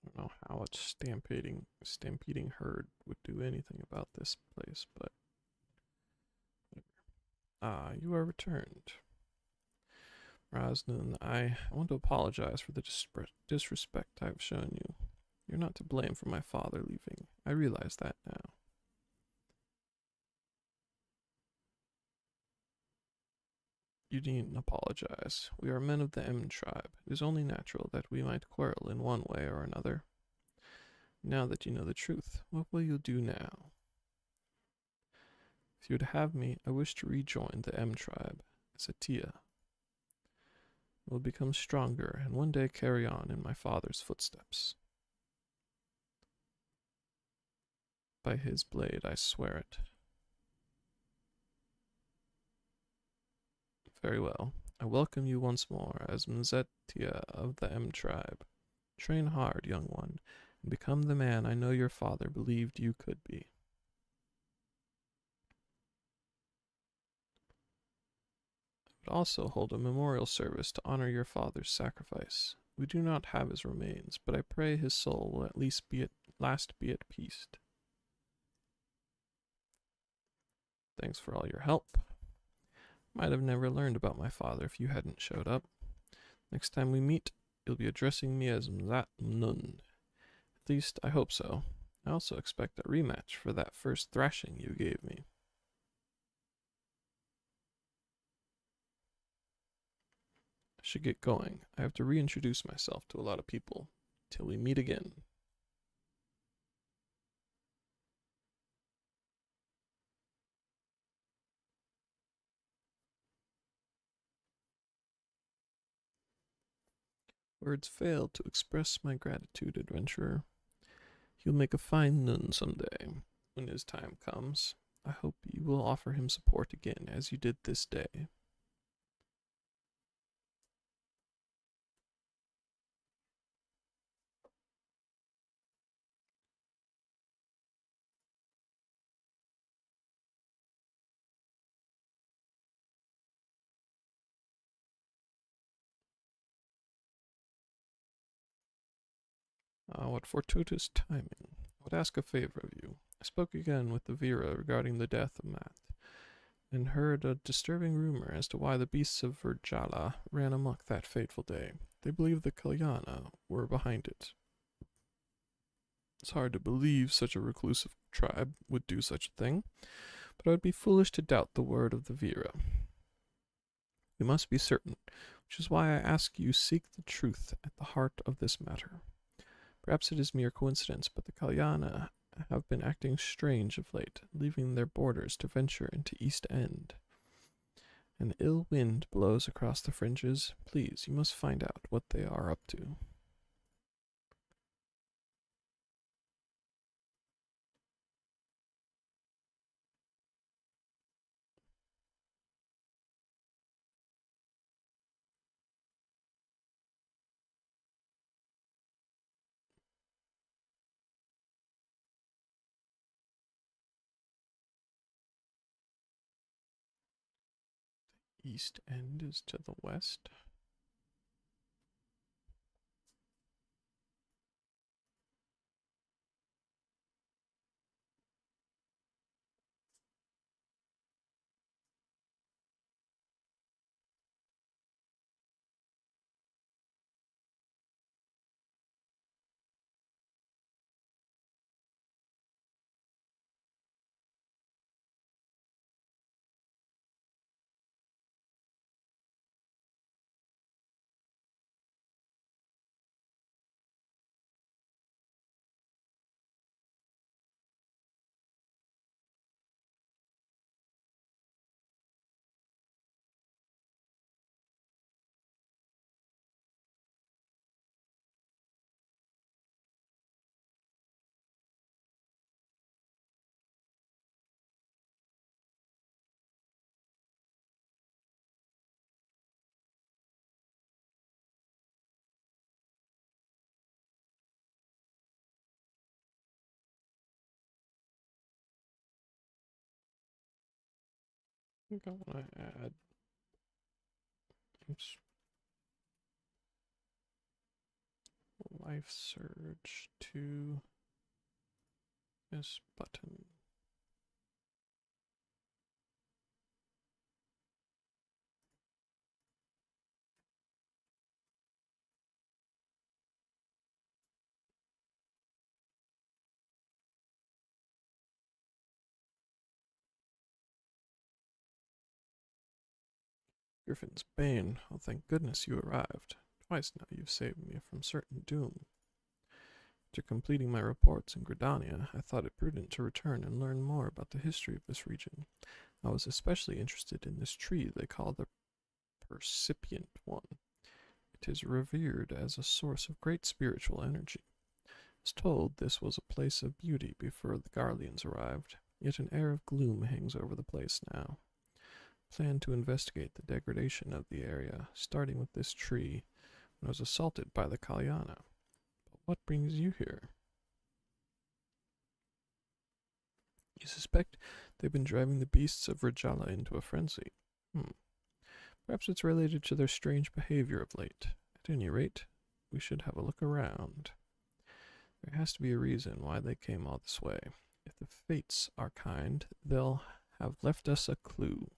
I don't know how a stampeding herd would do anything about this place, but ah, you are returned. Raznun, I want to apologize for the disrespect I have shown you. You're not to blame for my father leaving. I realize that now. You needn't apologize. We are men of the M tribe. It is only natural that we might quarrel in one way or another. Now that you know the truth, what will you do now? If you would have me, I wish to rejoin the M tribe as a Tia. Will become stronger and one day carry on in my father's footsteps. By his blade, I swear it. Very well. I welcome you once more as Mzetia of the M tribe. Train hard, young one, and become the man I know your father believed you could be. I would also hold a memorial service to honor your father's sacrifice. We do not have his remains, but I pray his soul will at least be at peace. Thanks for all your help. Might have never learned about my father if you hadn't showed up. Next time we meet, you'll be addressing me as Mzat Nun. At least, I hope so. I also expect a rematch for that first thrashing you gave me. I should get going. I have to reintroduce myself to a lot of people. Till we meet again. Words fail to express my gratitude, adventurer. He'll make a fine Nun someday, when his time comes. I hope you will offer him support again, as you did this day. Ah, what fortuitous timing. I would ask a favor of you. I spoke again with the Vera regarding the death of Matt, and heard a disturbing rumor as to why the beasts of Virjala ran amok that fateful day. They believe the Kalyana were behind it. It's hard to believe such a reclusive tribe would do such a thing, but I would be foolish to doubt the word of the Vera. We must be certain, which is why I ask you seek the truth at the heart of this matter. Perhaps it is mere coincidence, but the Kalyana have been acting strange of late, leaving their borders to venture into East End. An ill wind blows across the fringes. Please, you must find out what they are up to. East End is to the west. I think I want to add. Oops. Life surge to this button. Griffin's Bane. Oh, thank goodness you arrived. Twice now you've saved me from certain doom. After completing my reports in Gridania, I thought it prudent to return and learn more about the history of this region. I was especially interested in this tree they call the Percipient One. It is revered as a source of great spiritual energy. I was told this was a place of beauty before the Garleans arrived, yet an air of gloom hangs over the place now. I plan to investigate the degradation of the area, starting with this tree, when I was assaulted by the Kalyana. But what brings you here? You suspect they've been driving the beasts of Rajala into a frenzy. Perhaps it's related to their strange behavior of late. At any rate, we should have a look around. There has to be a reason why they came all this way. If the fates are kind, they'll have left us a clue.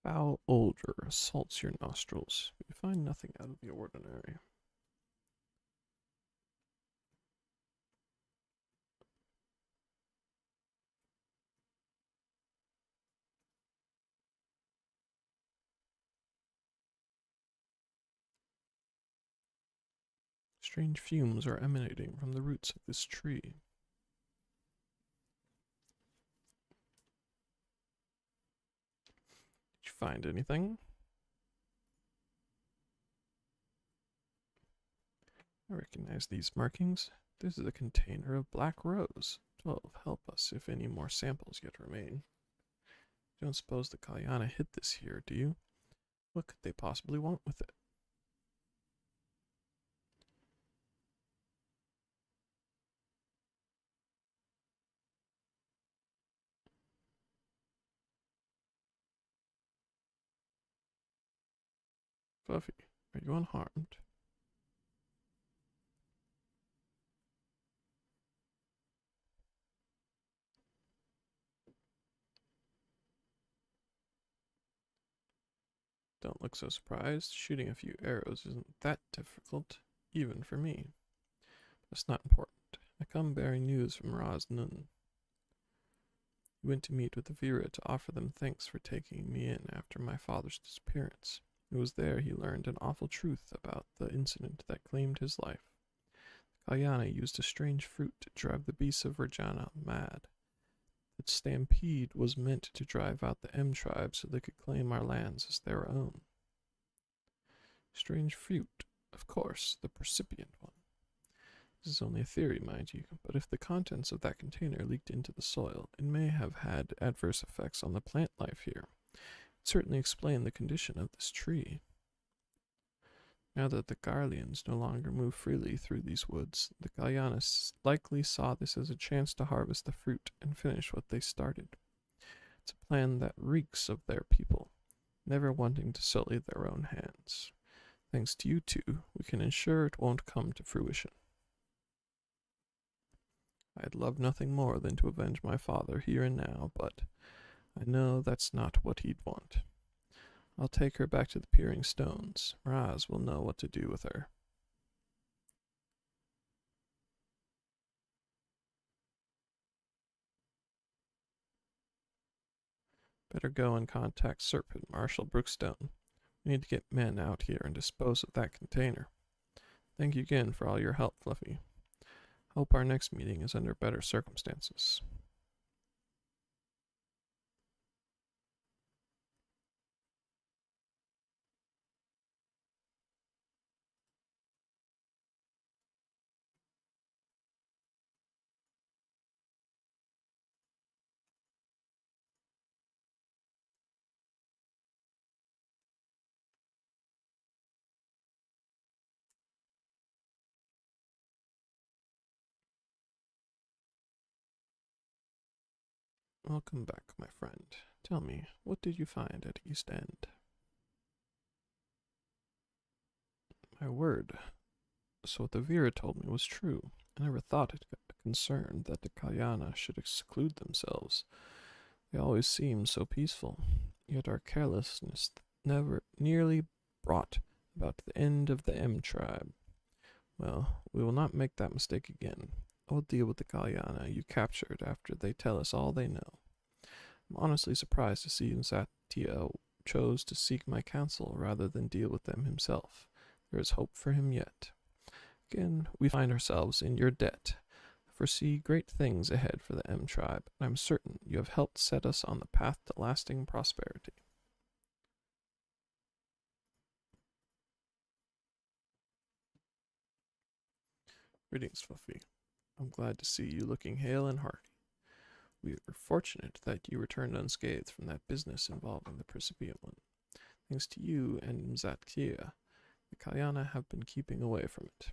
Foul odor assaults your nostrils. You find nothing out of the ordinary. Strange fumes are emanating from the roots of this tree. Did you find anything? I recognize these markings. This is a container of black rose. 12. Help us if any more samples yet remain. You don't suppose the Kalyana hid this here, do you? What could they possibly want with it? Fluffy. Are you unharmed? Don't look so surprised. Shooting a few arrows isn't that difficult, even for me. That's not important. I come bearing news from Raz Nun. He went to meet with the Vira to offer them thanks for taking me in after my father's disappearance. It was there he learned an awful truth about the incident that claimed his life. Kalyana used a strange fruit to drive the beasts of Rajana mad. The stampede was meant to drive out the M tribe so they could claim our lands as their own. Strange fruit, of course, the percipient one. This is only a theory, mind you, but if the contents of that container leaked into the soil, it may have had adverse effects on the plant life here. It certainly explained the condition of this tree. Now that the Garleans no longer move freely through these woods, the Gallianis likely saw this as a chance to harvest the fruit and finish what they started. It's a plan that reeks of their people, never wanting to sully their own hands. Thanks to you two, we can ensure it won't come to fruition. I'd love nothing more than to avenge my father here and now, but I know that's not what he'd want. I'll take her back to the Peering Stones. Raz will know what to do with her. Better go and contact Serpent Marshal Brookstone. We need to get men out here and dispose of that container. Thank you again for all your help, Fluffy. Hope our next meeting is under better circumstances. Welcome back, my friend. Tell me, what did you find at East End? My word. So what the Vira told me was true. I never thought it concerned that the Kalyana should exclude themselves. They always seemed so peaceful, yet our carelessness never nearly brought about the end of the M tribe. Well, we will not make that mistake again. I will deal with the Kalyana you captured after they tell us all they know. I'm honestly surprised to see Satya chose to seek my counsel rather than deal with them himself. There is hope for him yet. Again, we find ourselves in your debt. I foresee great things ahead for the M tribe, and I'm certain you have helped set us on the path to lasting prosperity. Greetings, Fluffy. I'm glad to see you looking hale and hearty. We are fortunate that you returned unscathed from that business involving the Percipient one. Thanks to you and Mzatkia, the Kalyana have been keeping away from it.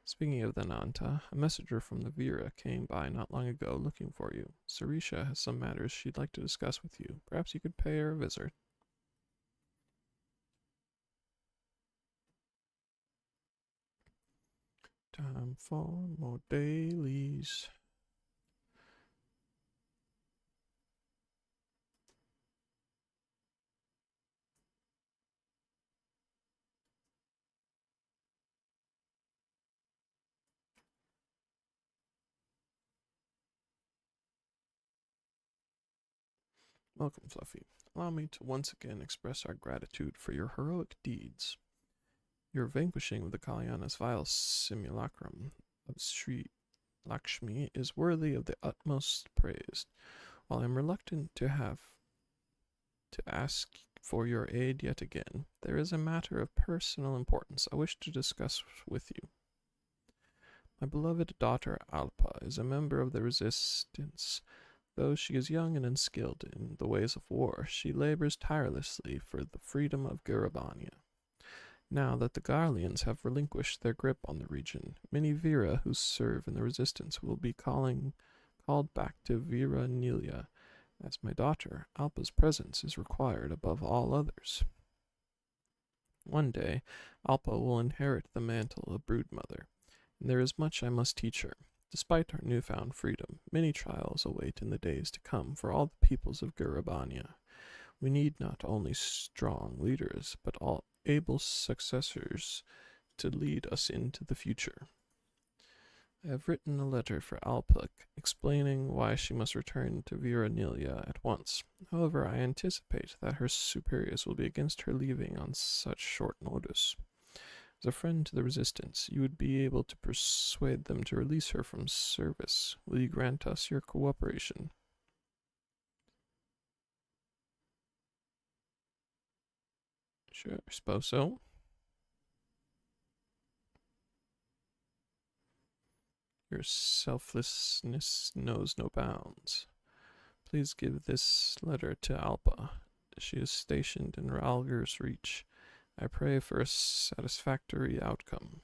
Speaking of the Nanta, a messenger from the Vira came by not long ago looking for you. Sarisha has some matters she'd like to discuss with you. Perhaps you could pay her a visit. Time for more dailies. Welcome, Fluffy. Allow me to once again express our gratitude for your heroic deeds. Your vanquishing of the Kalyana's vile simulacrum of Sri Lakshmi is worthy of the utmost praise. While I am reluctant to ask for your aid yet again, there is a matter of personal importance I wish to discuss with you. My beloved daughter Alpa is a member of the resistance. Though she is young and unskilled in the ways of war, she labors tirelessly for the freedom of Garabania. Now that the Garleans have relinquished their grip on the region, many Vira who serve in the resistance will be called back to Vira Nilia, as my daughter Alpa's presence is required above all others. One day, Alpa will inherit the mantle of broodmother, and there is much I must teach her. Despite our newfound freedom, many trials await in the days to come for all the peoples of Gurabania. We need not only strong leaders, but all able successors to lead us into the future. I have written a letter for Alpuk explaining why she must return to Viranilia at once. However, I anticipate that her superiors will be against her leaving on such short notice. As a friend to the resistance, you would be able to persuade them to release her from service. Will you grant us your cooperation? Sure, I suppose so. Your selflessness knows no bounds. Please give this letter to Alpa. She is stationed in Ralger's Reach. I pray for a satisfactory outcome.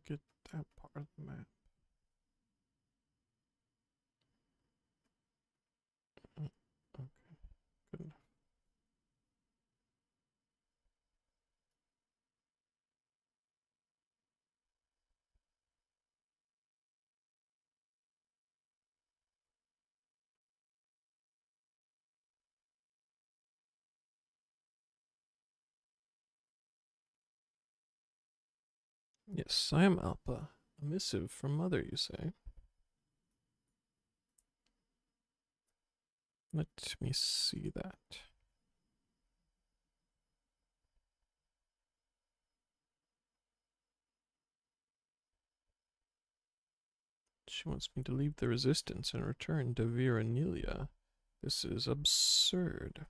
Get that part of the map. Okay, good enough. Yes, I am Alpa. A missive from Mother, you say? Let me see that. She wants me to leave the resistance and return to Viranilia. This is absurd.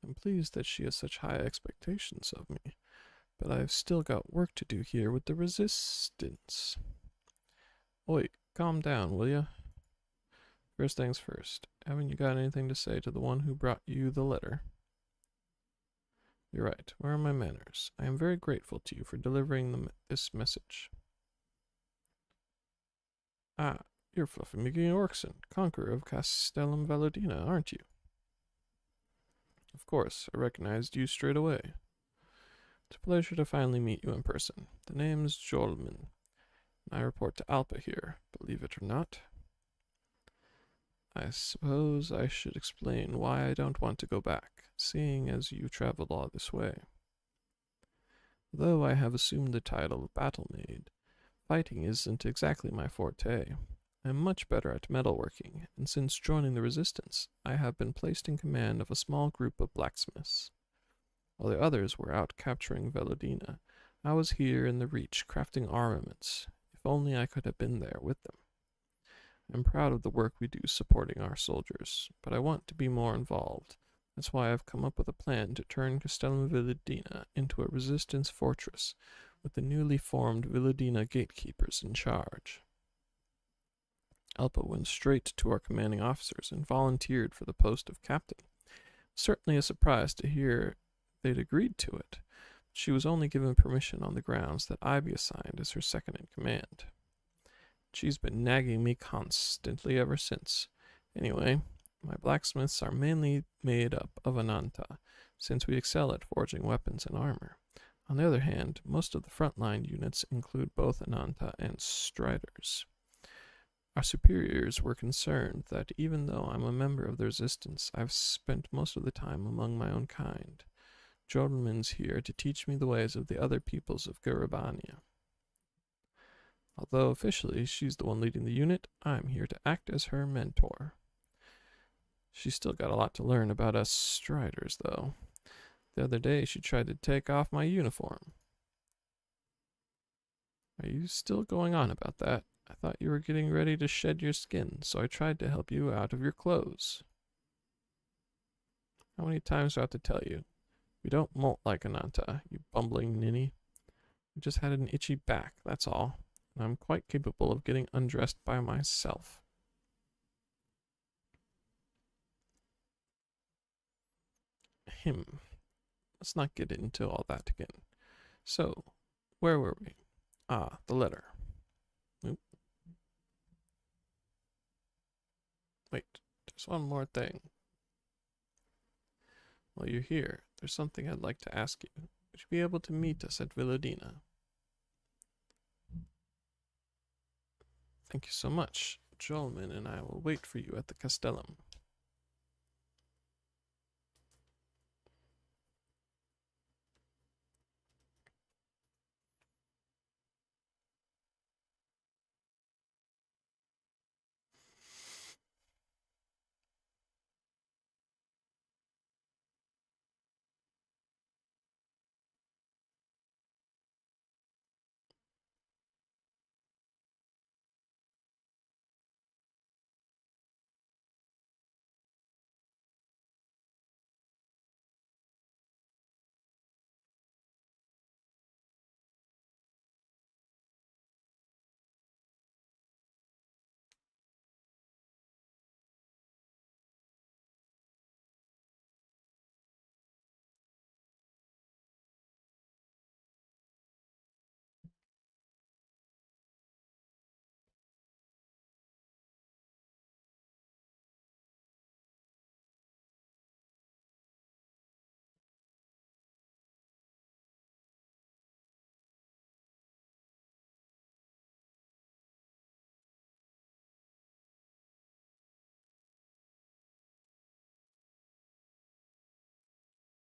I'm pleased that she has such high expectations of me, but I've still got work to do here with the resistance. Oi, calm down, will ya? First things first, haven't you got anything to say to the one who brought you the letter? You're right, where are my manners? I am very grateful to you for delivering this message. Ah, you're Fluffy McGee-Orkson, conqueror of Castellum Valodina, aren't you? Of course, I recognized you straight away. It's a pleasure to finally meet you in person. The name's Jolman. I report to Alpa here, believe it or not. I suppose I should explain why I don't want to go back, seeing as you traveled all this way. Though I have assumed the title of battle maid, fighting isn't exactly my forte. I'm much better at metalworking, and since joining the resistance, I have been placed in command of a small group of blacksmiths. While the others were out capturing Velodina, I was here in the Reach crafting armaments. If only I could have been there with them. I'm proud of the work we do supporting our soldiers, but I want to be more involved. That's why I've come up with a plan to turn Castellum Velodina into a resistance fortress, with the newly formed Velodina gatekeepers in charge. Alpa went straight to our commanding officers and volunteered for the post of captain. Certainly a surprise to hear they'd agreed to it. She was only given permission on the grounds that I be assigned as her second in command. She's been nagging me constantly ever since. Anyway, my blacksmiths are mainly made up of Ananta, since we excel at forging weapons and armor. On the other hand, most of the frontline units include both Ananta and Striders. Our superiors were concerned that even though I'm a member of the Resistance, I've spent most of the time among my own kind. Jordan's here to teach me the ways of the other peoples of Garabania. Although officially she's the one leading the unit, I'm here to act as her mentor. She's still got a lot to learn about us Striders, though. The other day she tried to take off my uniform. Are you still going on about that? I thought you were getting ready to shed your skin, so I tried to help you out of your clothes. How many times do I have to tell you? We don't molt like Ananta, you bumbling ninny. I just had an itchy back, that's all. And I'm quite capable of getting undressed by myself. Let's not get into all that again. So, where were we? Ah, the letter. Oop. Wait, there's one more thing. While you're here, there's something I'd like to ask you. Would you be able to meet us at Villadina? Thank you so much. Jolman and I will wait for you at the Castellum.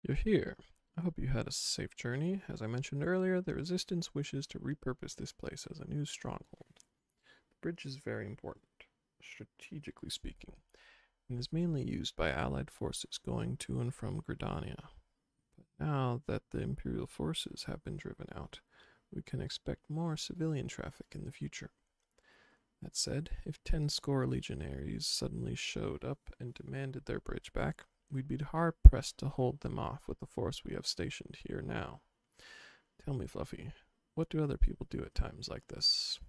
You're here. I hope you had a safe journey. As I mentioned earlier, the Resistance wishes to repurpose this place as a new stronghold. The bridge is very important, strategically speaking, and is mainly used by Allied forces going to and from Gridania. But now that the Imperial forces have been driven out, we can expect more civilian traffic in the future. That said, if 10 score legionaries suddenly showed up and demanded their bridge back, we'd be hard-pressed to hold them off with the force we have stationed here now. Tell me, Fluffy, what do other people do at times like this?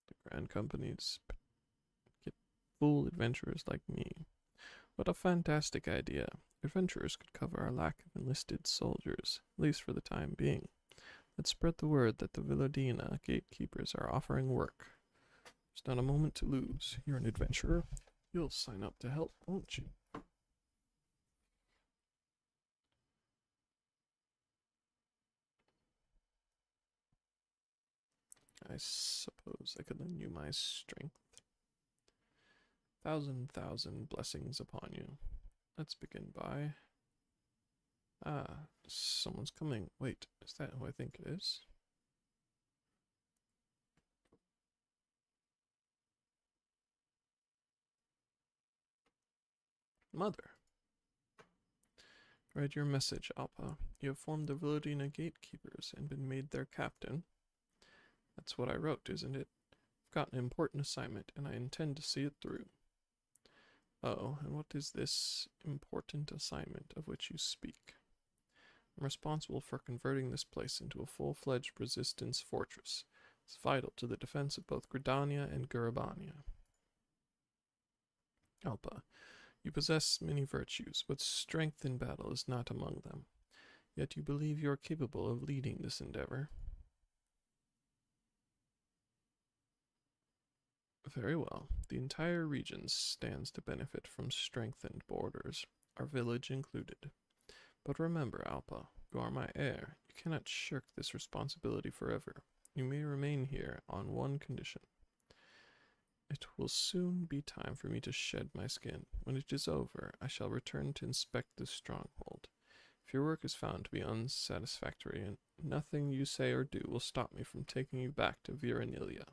The grand companies get fool adventurers like me. What a fantastic idea. Adventurers could cover our lack of enlisted soldiers, at least for the time being. Let's spread the word that the Villadina gatekeepers are offering work. There's not a moment to lose. You're an adventurer. You'll sign up to help, won't you? I suppose I could lend you my strength. Thousand blessings upon you. Let's begin by... Ah, someone's coming. Wait, is that who I think it is? Mother. Read your message, Alpa. You have formed the Villadina gatekeepers and been made their captain. That's what I wrote, isn't it? I've got an important assignment, and I intend to see it through. Oh, and what is this important assignment of which you speak? I'm responsible for converting this place into a full-fledged resistance fortress. It's vital to the defense of both Gridania and Garabania. Alpa, you possess many virtues, but strength in battle is not among them. Yet you believe you are capable of leading this endeavor. Very well. The entire region stands to benefit from strengthened borders, our village included. But remember, Alpa, you are my heir. You cannot shirk this responsibility forever. You may remain here on one condition. It will soon be time for me to shed my skin. When it is over, I shall return to inspect this stronghold. If your work is found to be unsatisfactory, and nothing you say or do will stop me from taking you back to Viranilia.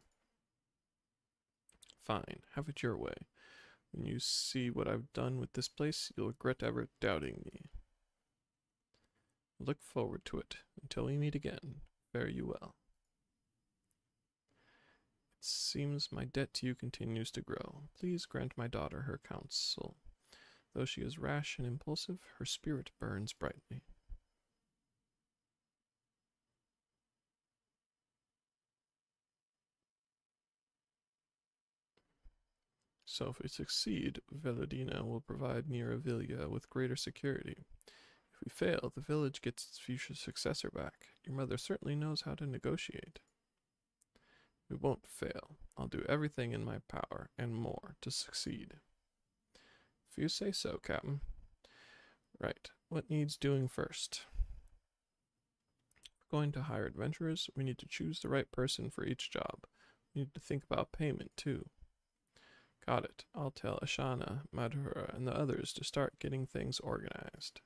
Fine, have it your way. When you see what I've done with this place, you'll regret ever doubting me. Look forward to it. Until we meet again, fare you well. It seems my debt to you continues to grow. Please grant my daughter her counsel. Though she is rash and impulsive, her spirit burns brightly. So if we succeed, Velodina will provide Miravilia with greater security. If we fail, the village gets its future successor back. Your mother certainly knows how to negotiate. We won't fail. I'll do everything in my power, and more, to succeed. If you say so, Captain. Right, what needs doing first? If we're going to hire adventurers, we need to choose the right person for each job. We need to think about payment, too. Got it. I'll tell Ashana, Madhura, and the others to start getting things organized.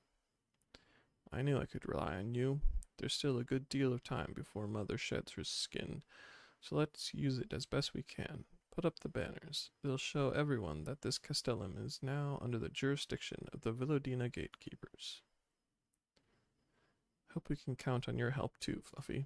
I knew I could rely on you. There's still a good deal of time before Mother sheds her skin, so let's use it as best we can. Put up the banners. They'll show everyone that this castellum is now under the jurisdiction of the Villodina gatekeepers. Hope we can count on your help too, Fluffy.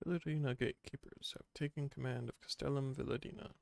Villodina gatekeepers have taken command of Castellum Villodina.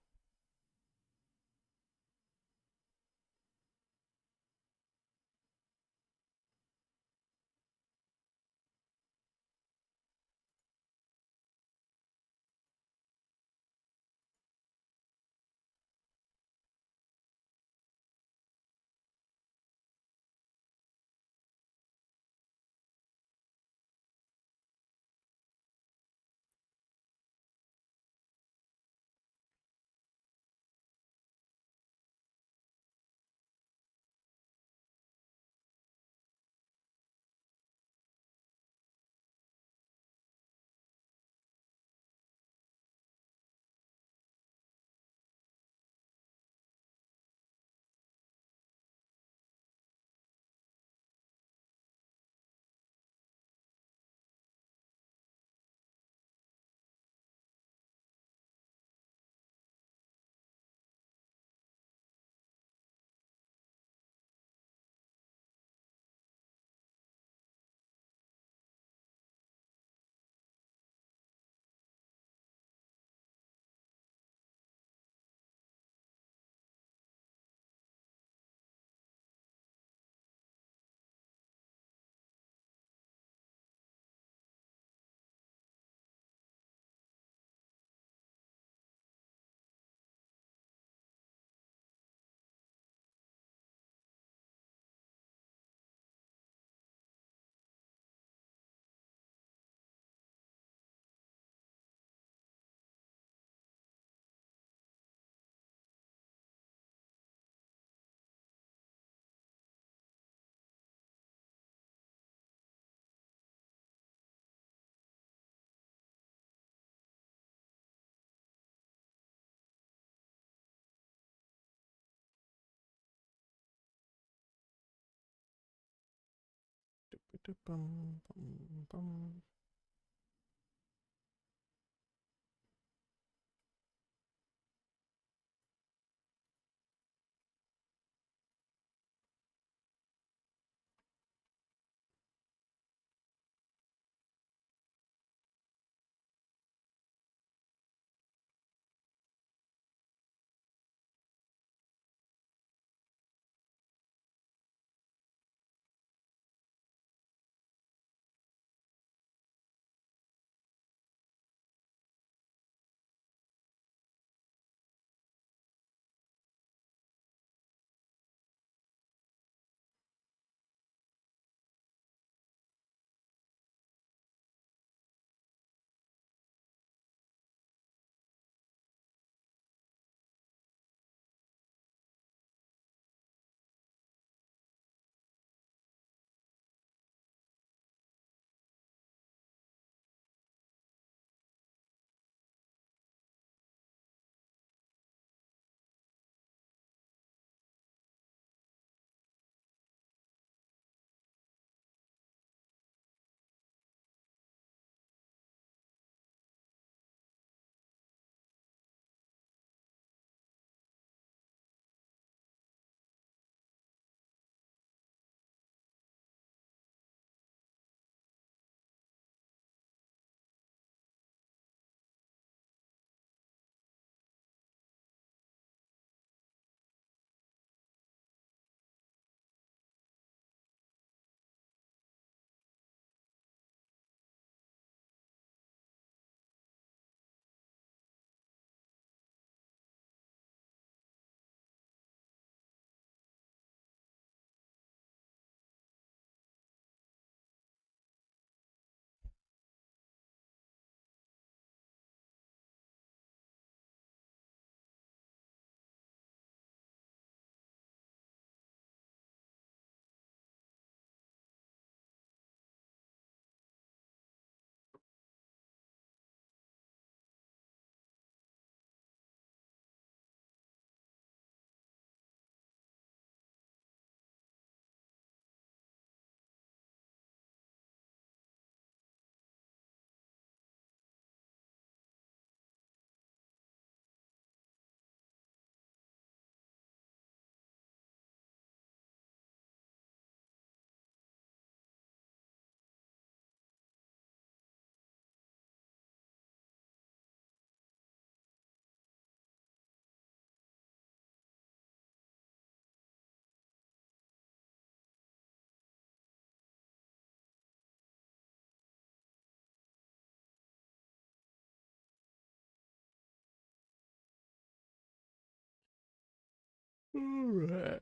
Alright.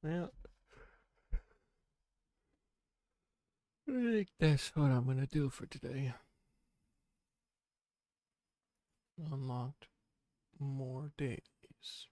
Well, I think that's what I'm gonna do for today. Unlocked more dailies.